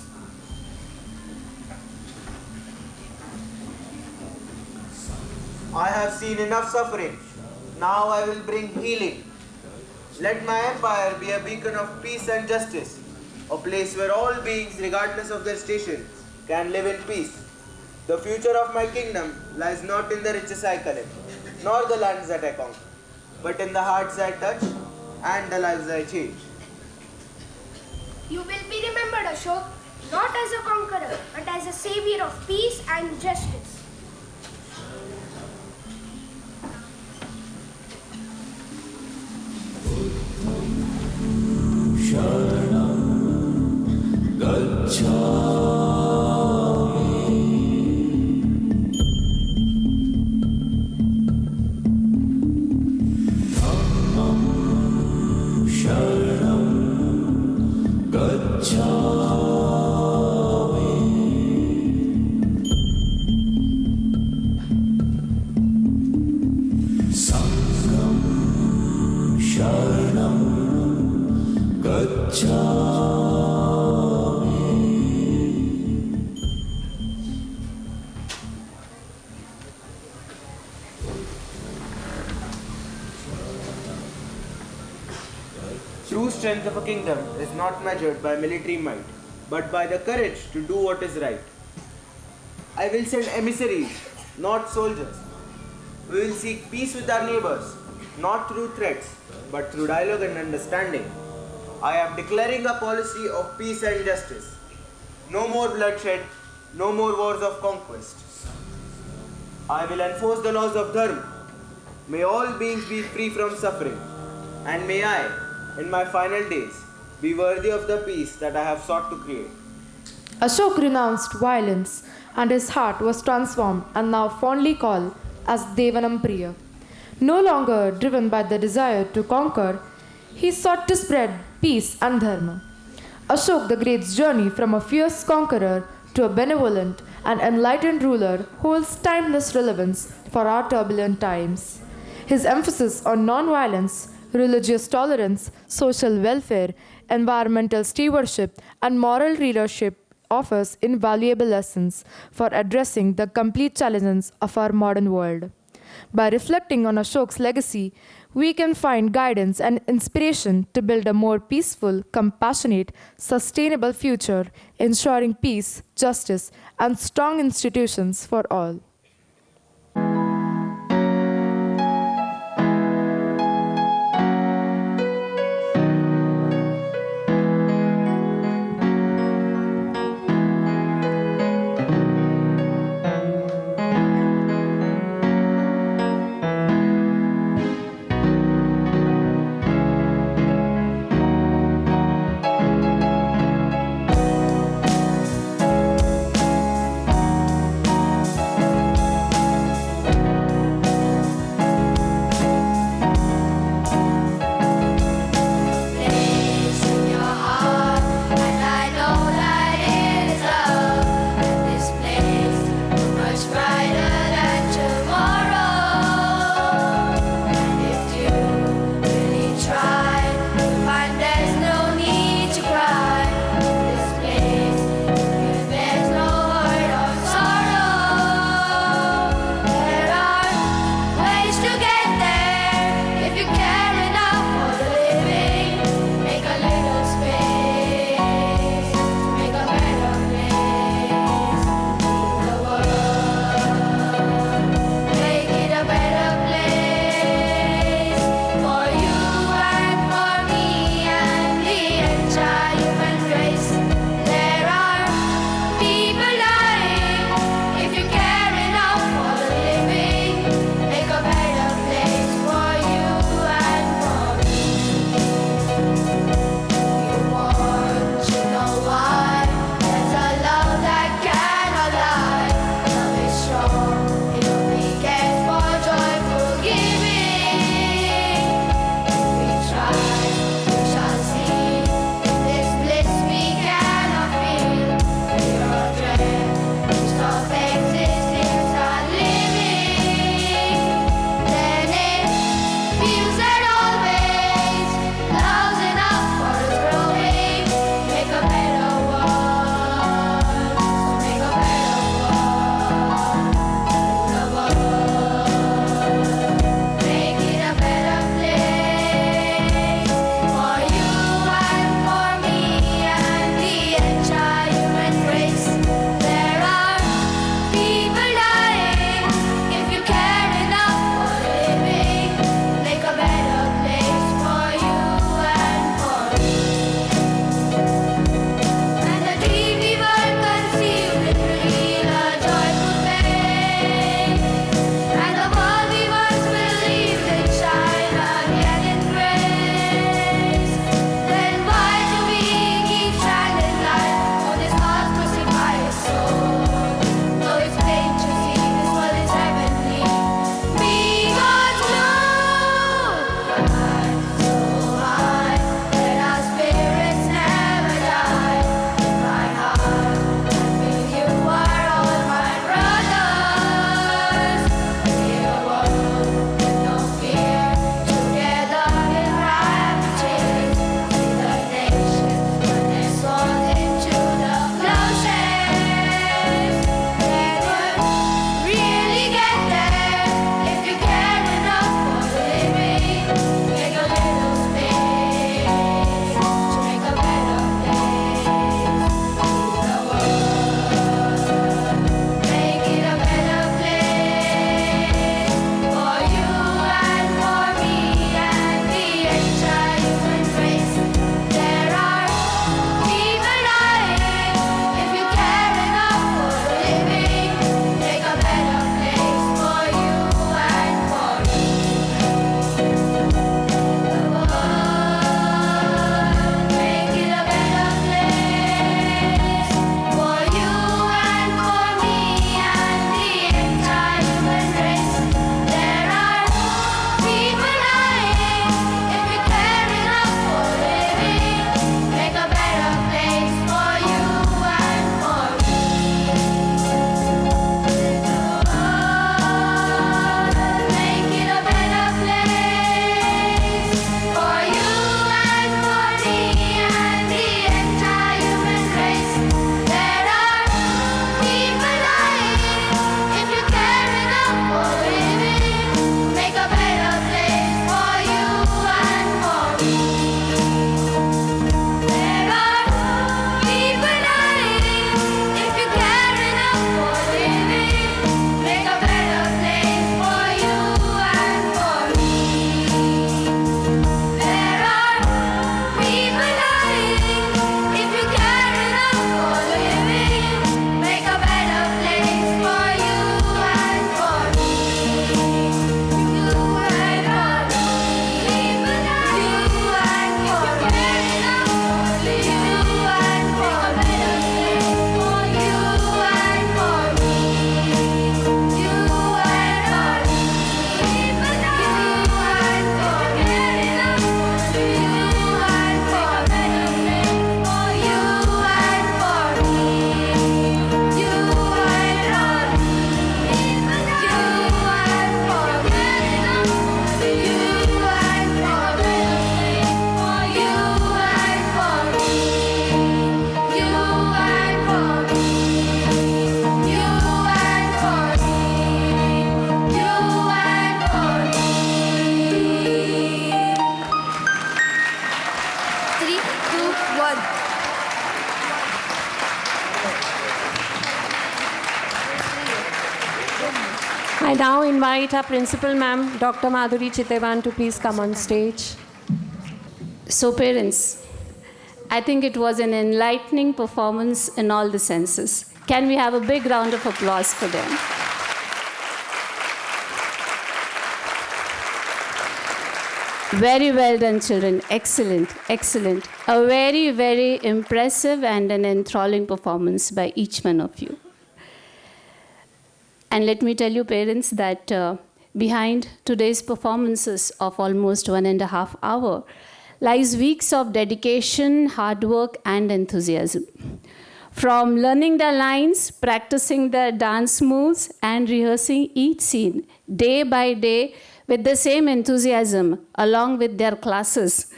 I have seen enough suffering. Now I will bring healing. Let my empire be a beacon of peace and justice, a place where all beings, regardless of their station, can live in peace. The future of my kingdom lies not in the riches I collect, nor the lands that I conquer, but in the hearts I touch and the lives I change. You will be remembered, Ashok, not as a conqueror, but as a savior of peace and justice. True strength of a kingdom is not measured by military might, but by the courage to do what is right. I will send emissaries, not soldiers. We will seek peace with our neighbors, not through threats, but through dialogue and understanding. I am declaring a policy of peace and justice. No more bloodshed, no more wars of conquest. I will enforce the laws of Dharma. May all beings be free from suffering, and may I, in my final days, be worthy of the peace that I have sought to create. Ashok renounced violence, and his heart was transformed and now fondly called as Devanam Priya. No longer driven by the desire to conquer, he sought to spread peace and dharma. Ashok the Great's journey from a fierce conqueror to a benevolent and enlightened ruler holds timeless relevance for our turbulent times. His emphasis on non-violence, religious tolerance, social welfare, environmental stewardship, and moral leadership offers invaluable lessons for addressing the complete challenges of our modern world. By reflecting on Ashok's legacy, we can find guidance and inspiration to build a more peaceful, compassionate, sustainable future, ensuring peace, justice, and strong institutions for all. 3, 2, 1. I now invite our principal ma'am, Dr. Madhuri Chitevan, to please come on stage. So parents, I think it was an enlightening performance in all the senses. Can we have a big round of applause for them? Very well done, children. Excellent, excellent. A very, very impressive and an enthralling performance by each one of you. And let me tell you, parents, that behind today's performances of almost 1.5 hours lies weeks of dedication, hard work, and enthusiasm. From learning their lines, practicing their dance moves, and rehearsing each scene day by day with the same enthusiasm along with their classes,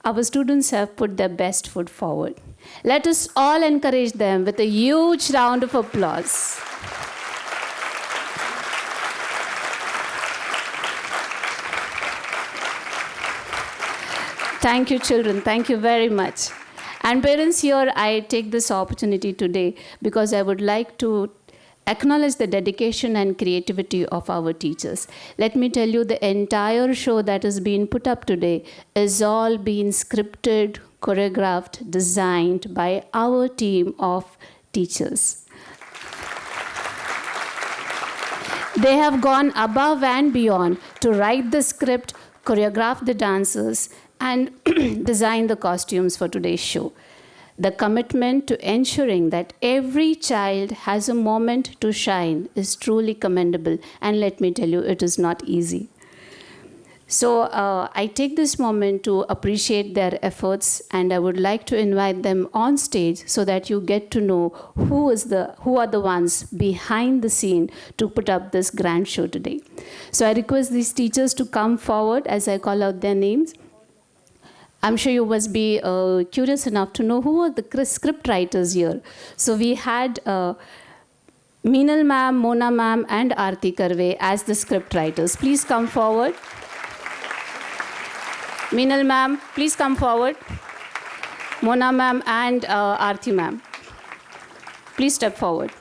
our students have put their best foot forward. Let us all encourage them with a huge round of applause. Thank you, children. Thank you very much. And parents, here I take this opportunity today because I would like to acknowledge the dedication and creativity of our teachers. Let me tell you, the entire show that is being put up today is all being scripted, choreographed, designed by our team of teachers. They have gone above and beyond to write the script, choreograph the dancers, and design the costumes for today's show. The commitment to ensuring that every child has a moment to shine is truly commendable, and let me tell you, it is not easy. So I take this moment to appreciate their efforts, and I would like to invite them on stage so that you get to know who are the ones behind the scene to put up this grand show today. So I request these teachers to come forward as I call out their names. I'm sure you must be curious enough to know who are the script writers here. So we had Meenal ma'am, Mona ma'am, and Aarti Karve as the script writers. Please come forward. Meenal ma'am, please come forward. Mona ma'am and Aarti ma'am, please step forward.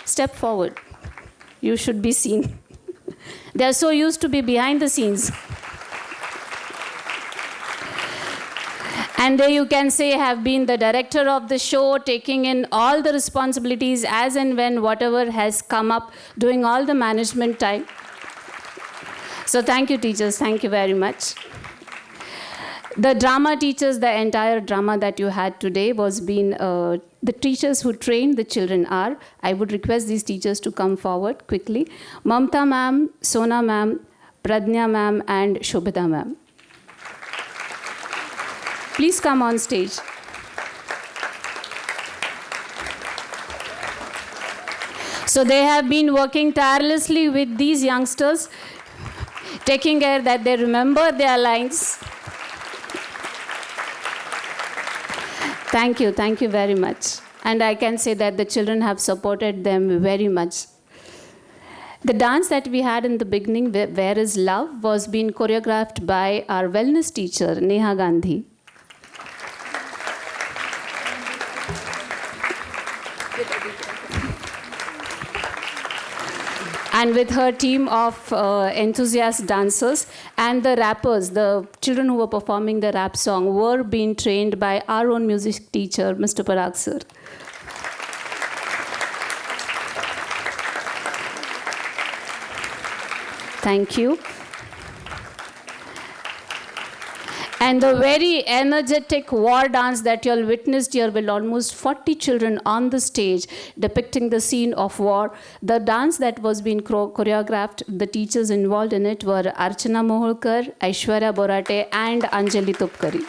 Step forward. You should be seen. They are so used to be behind the scenes. And they, you can say, have been the director of the show, taking in all the responsibilities as and when whatever has come up, doing all the management time. So thank you, teachers. Thank you very much. The drama teachers, the entire drama that you had today was being, the teachers who trained the children are, I would request these teachers to come forward quickly. Mamta ma'am, Sona ma'am, Pradnya ma'am, and Shobhita ma'am. Please come on stage. So they have been working tirelessly with these youngsters, taking care that they remember their lines. Thank you very much. And I can say that the children have supported them very much. The dance that we had in the beginning, Where is Love, was being choreographed by our wellness teacher, Neha Gandhi. And with her team of enthusiast dancers and the rappers, the children who were performing the rap song were being trained by our own music teacher, Mr. Parag sir. Thank you. And the very energetic war dance that you all witnessed here with almost 40 children on the stage depicting the scene of war. The dance that was being choreographed, the teachers involved in it were Archana Moholkar, Aishwarya Borate, and Anjali Tupkari.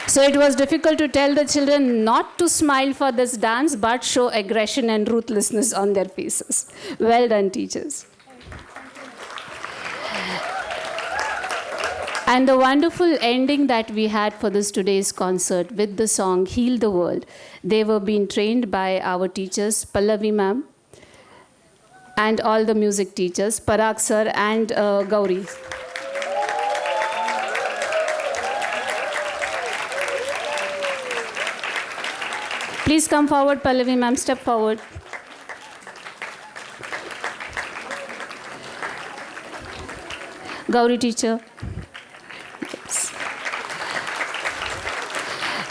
So it was difficult to tell the children not to smile for this dance, but show aggression and ruthlessness on their faces. Well done, teachers. And the wonderful ending that we had for this today's concert with the song Heal the World. They were being trained by our teachers, Pallavi ma'am, and all the music teachers, Parag sir and Gauri. Please come forward, Pallavi ma'am, step forward. Gauri teacher. Yes.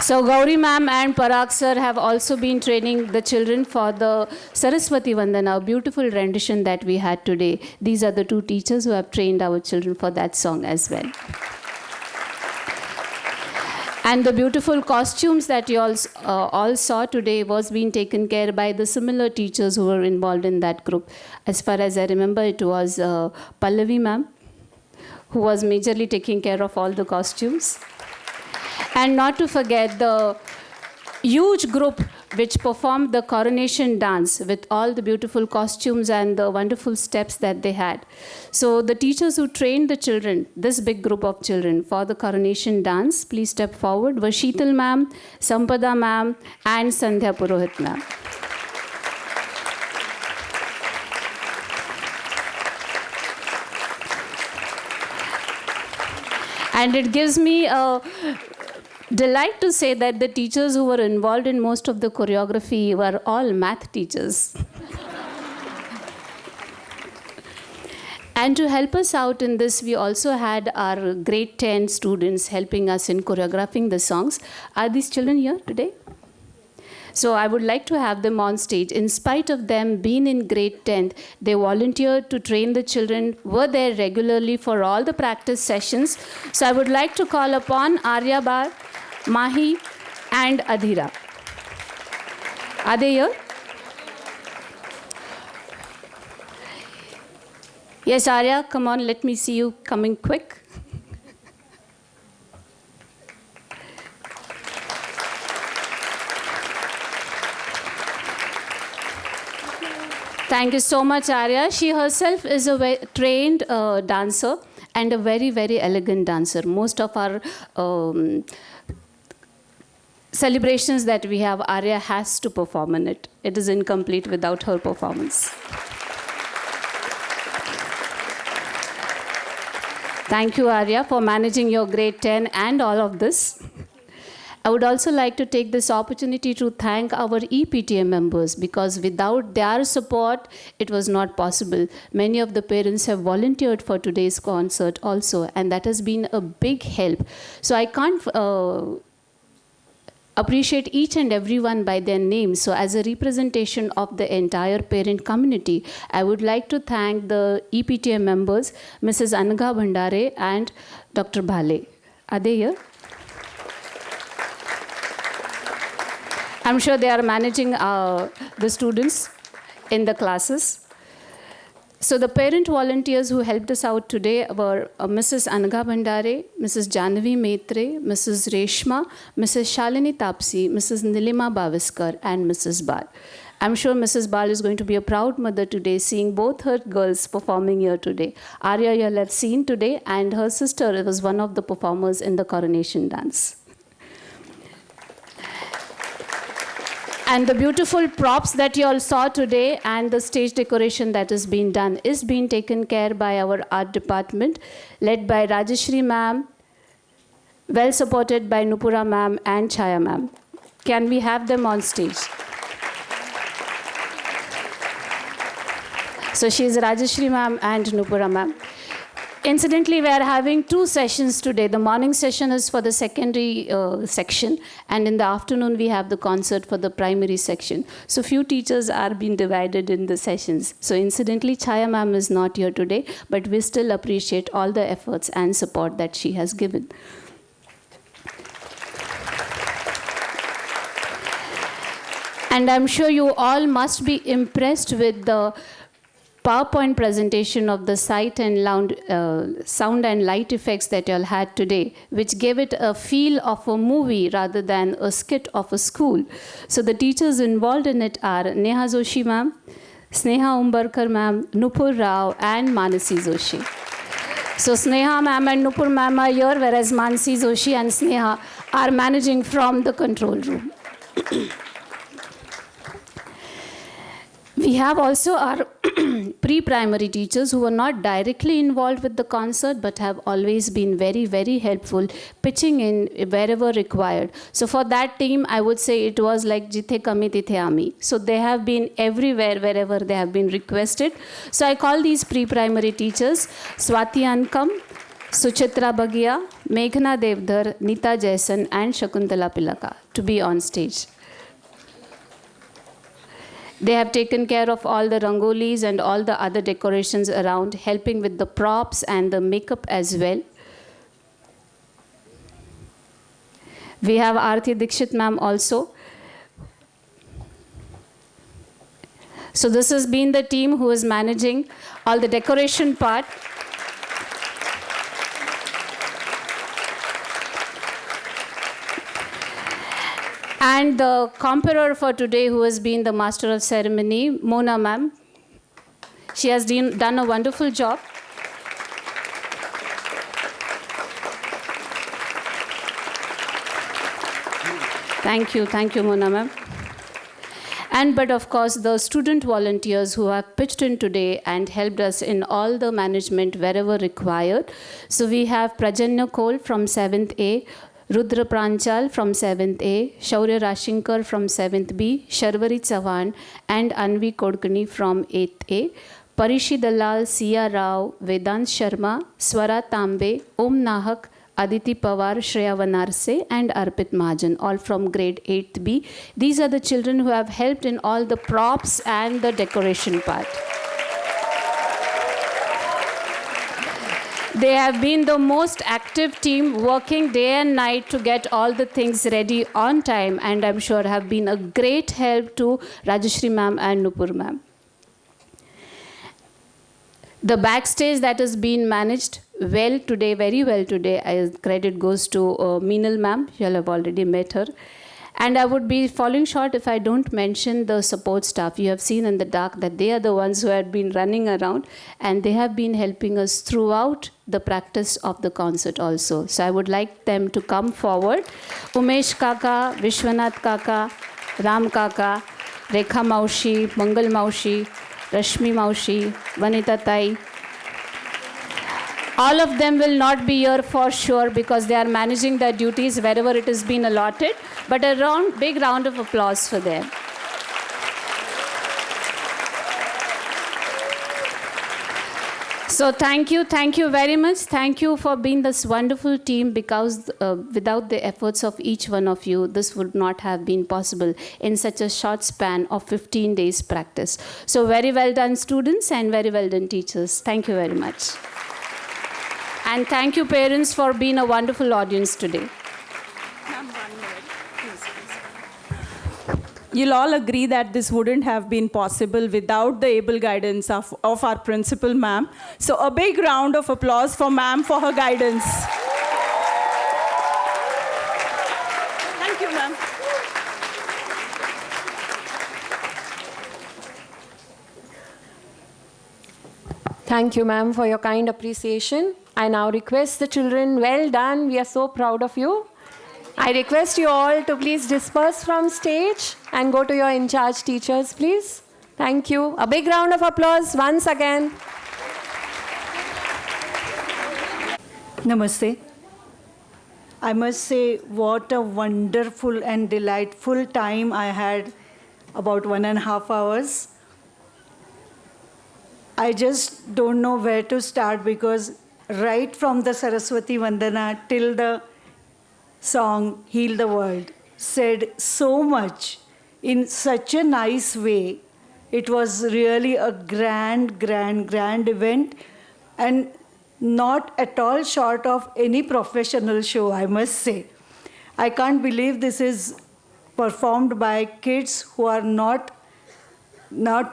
So Gauri ma'am and Parag sir have also been training the children for the Saraswati Vandana, a beautiful rendition that we had today. These are the two teachers who have trained our children for that song as well. And the beautiful costumes that you all saw today was being taken care by the similar teachers who were involved in that group. As far as I remember, it was Pallavi ma'am, who was majorly taking care of all the costumes. And not to forget the huge group which performed the coronation dance with all the beautiful costumes and the wonderful steps that they had. So the teachers who trained the children, this big group of children for the coronation dance, please step forward, were Sheetal ma'am, Sampada ma'am and Sandhya Purohit ma'am. And it gives me a delight to say that the teachers who were involved in most of the choreography were all math teachers. And to help us out in this, we also had our grade 10 students helping us in choreographing the songs. Are these children here today? So I would like to have them on stage. In spite of them being in grade 10th, they volunteered to train the children, were there regularly for all the practice sessions. So I would like to call upon Arya Bar, Mahi and Adhira. Are they here? Yes, Arya, come on, let me see you coming quick. Thank you so much, Arya. She herself is a trained dancer and a very, very elegant dancer. Most of our celebrations that we have, Arya has to perform in it. It is incomplete without her performance. Thank you, Arya, for managing your grade 10 and all of this. I would also like to take this opportunity to thank our EPTA members, because without their support, it was not possible. Many of the parents have volunteered for today's concert also, and that has been a big help. So I can't appreciate each and everyone by their names. So as a representation of the entire parent community, I would like to thank the EPTA members, Mrs. Anagha Bhandare and Dr. Bhale. Are they here? I'm sure they are managing the students in the classes. So the parent volunteers who helped us out today were Mrs. Anagha Bhandare, Mrs. Jahnavi Maitre, Mrs. Reshma, Mrs. Shalini Tapsi, Mrs. Nilima Baviskar, and Mrs. Bal. I'm sure Mrs. Bal is going to be a proud mother today, seeing both her girls performing here today. Arya you have seen today, and her sister was one of the performers in the coronation dance. And the beautiful props that you all saw today and the stage decoration that is being done is being taken care by our art department, led by Rajeshri ma'am, well supported by Nupura ma'am and Chaya ma'am. Can we have them on stage? So she is Rajeshri ma'am and Nupura ma'am. Incidentally, we are having two sessions today. The morning session is for the secondary section, and in the afternoon we have the concert for the primary section. So few teachers are being divided in the sessions. So incidentally, Chaya ma'am is not here today, but we still appreciate all the efforts and support that she has given. And I'm sure you all must be impressed with the PowerPoint presentation of the sound and light effects that you all had today, which gave it a feel of a movie rather than a skit of a school. So the teachers involved in it are Neha Joshi ma'am, Sneha Umbarkar ma'am, Nupur Rao, and Manasi Joshi. So Sneha ma'am and Nupur ma'am are here, whereas Manasi Joshi and Sneha are managing from the control room. We have also our pre-primary teachers who were not directly involved with the concert but have always been very, very helpful, pitching in wherever required. So for that team, I would say it was like Jithe Kami Tithe Ami. So they have been everywhere wherever they have been requested. So I call these pre-primary teachers Swati Ankam, Suchitra Bagia, Meghna Devdhar, Nita Jason and Shakuntala Pilaka to be on stage. They have taken care of all the rangolis and all the other decorations around, helping with the props and the makeup as well. We have Aarti Dikshit ma'am also. So this has been the team who is managing all the decoration part. And the comperer for today, who has been the master of ceremony, Mona ma'am. She has done a wonderful job. Thank you, Mona ma'am. And but of course, the student volunteers who have pitched in today and helped us in all the management wherever required. So we have Prajanya Kol from 7th A, Rudra Pranchal from 7th A, Shaurya Rashinkar from 7th B, Sharvari Chavan and Anvi Kodkani from 8th A, Parishi Dalal, Siya Rao, Vedant Sharma, Swara Tambe, Om Nahak, Aditi Pawar, Shreya Vanarse and Arpit Mahajan, all from grade 8th B. These are the children who have helped in all the props and the decoration part. They have been the most active team, working day and night to get all the things ready on time, and I'm sure have been a great help to Rajashri ma'am and Nupur ma'am. The backstage that has been managed well today, very well today, credit goes to Meenal ma'am. You'll have already met her. And I would be falling short if I don't mention the support staff. You have seen in the dark that they are the ones who had been running around, and they have been helping us throughout the practice of the concert also. So I would like them to come forward. Umesh Kaka, Vishwanath Kaka, Ram Kaka, Rekha Maushi, Mangal Maushi, Rashmi Maushi, Vanita Tai. All of them will not be here for sure because they are managing their duties wherever it has been allotted. But a big round of applause for them. So thank you very much. Thank you for being this wonderful team, because without the efforts of each one of you, this would not have been possible in such a short span of 15 days practice. So very well done, students, and very well done, teachers. Thank you very much. And thank you, parents, for being a wonderful audience today. You'll all agree that this wouldn't have been possible without the able guidance of our principal, ma'am. So a big round of applause for ma'am for her guidance. Thank you, ma'am. Thank you, ma'am, for your kind appreciation. I now request the children, well done, we are so proud of you. I request you all to please disperse from stage and go to your in-charge teachers, please. Thank you. A big round of applause once again. Namaste. I must say, what a wonderful and delightful time I had, about 1.5 hours. I just don't know where to start, because right from the Saraswati Vandana till the song Heal the World said so much in such a nice way. It was really a grand event, and not at all short of any professional show, I must say. I can't believe this is performed by kids who are not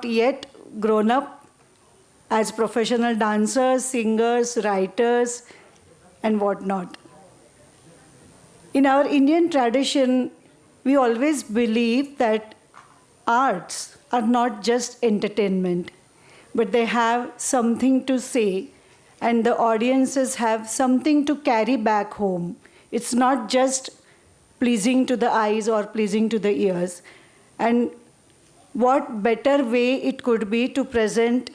yet grown up as professional dancers, singers, writers, and whatnot. In our Indian tradition, we always believe that arts are not just entertainment, but they have something to say, and the audiences have something to carry back home. It's not just pleasing to the eyes or pleasing to the ears. And what better way it could be to present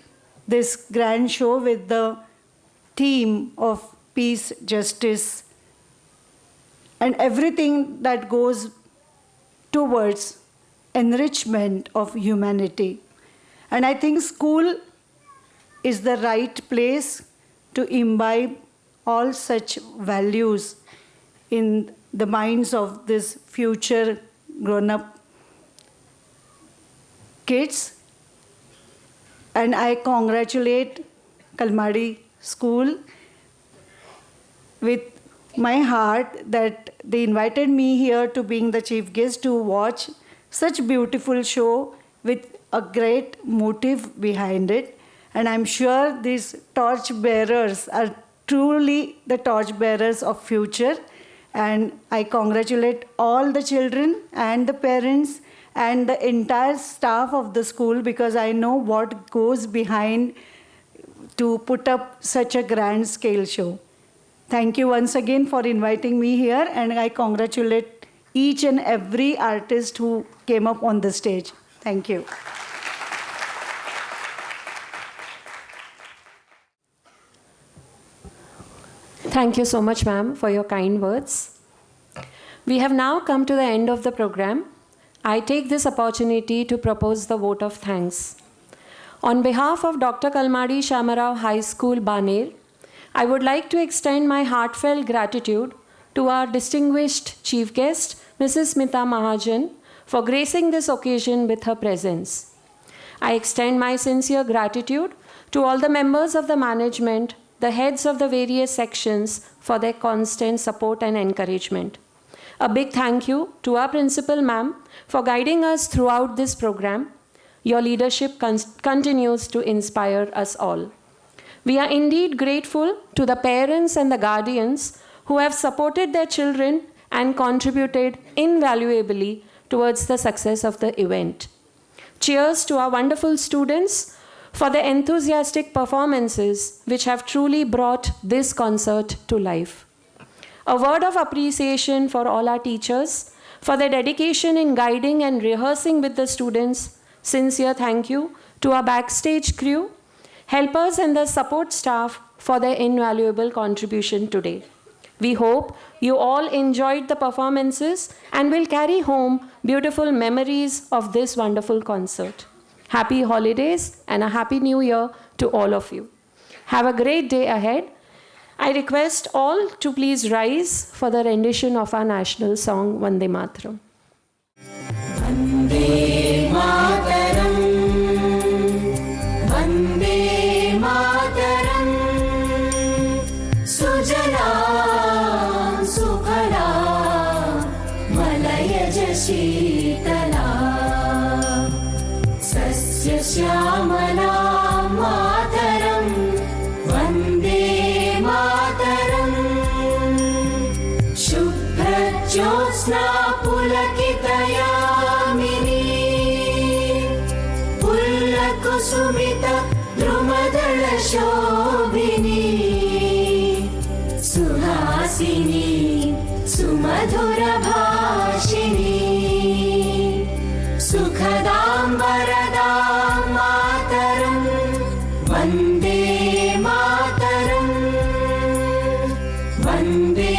this grand show with the theme of peace, justice, and everything that goes towards enrichment of humanity. And I think school is the right place to imbibe all such values in the minds of this future grown-up kids. And I congratulate Kalmadi School with my heart that they invited me here to being the chief guest to watch such beautiful show with a great motive behind it. And I'm sure these torch bearers are truly the torch bearers of future. And I congratulate all the children and the parents and the entire staff of the school, because I know what goes behind to put up such a grand scale show. Thank you once again for inviting me here, and I congratulate each and every artist who came up on the stage. Thank you. Thank you so much, ma'am, for your kind words. We have now come to the end of the program. I take this opportunity to propose the vote of thanks. On behalf of Dr. Kalmadi Shamarao High School, Baner, I would like to extend my heartfelt gratitude to our distinguished chief guest, Mrs. Smita Mahajan, for gracing this occasion with her presence. I extend my sincere gratitude to all the members of the management, the heads of the various sections, for their constant support and encouragement. A big thank you to our principal, ma'am, for guiding us throughout this program. Your leadership continues to inspire us all. We are indeed grateful to the parents and the guardians who have supported their children and contributed invaluably towards the success of the event. Cheers to our wonderful students for their enthusiastic performances, which have truly brought this concert to life. A word of appreciation for all our teachers for their dedication in guiding and rehearsing with the students. Sincere thank you to our backstage crew, helpers and the support staff for their invaluable contribution today. We hope you all enjoyed the performances and will carry home beautiful memories of this wonderful concert. Happy holidays and a happy new year to all of you. Have a great day ahead. I request all to please rise for the rendition of our national song, Vande Mataram. Vande Mataram, Vande Mataram, Sujalam Sukhalam, Malayaj Sheetalam, Sasya Shyamalam Mataram, Vande Mataram, Shubhra Jyotsna Pulakitayamini, Pullakusumita Drumadala Shobhini, Suhasini Sumadhura Bhashini, Sukhadam Varadam Mataram, Vande Mataram, Vande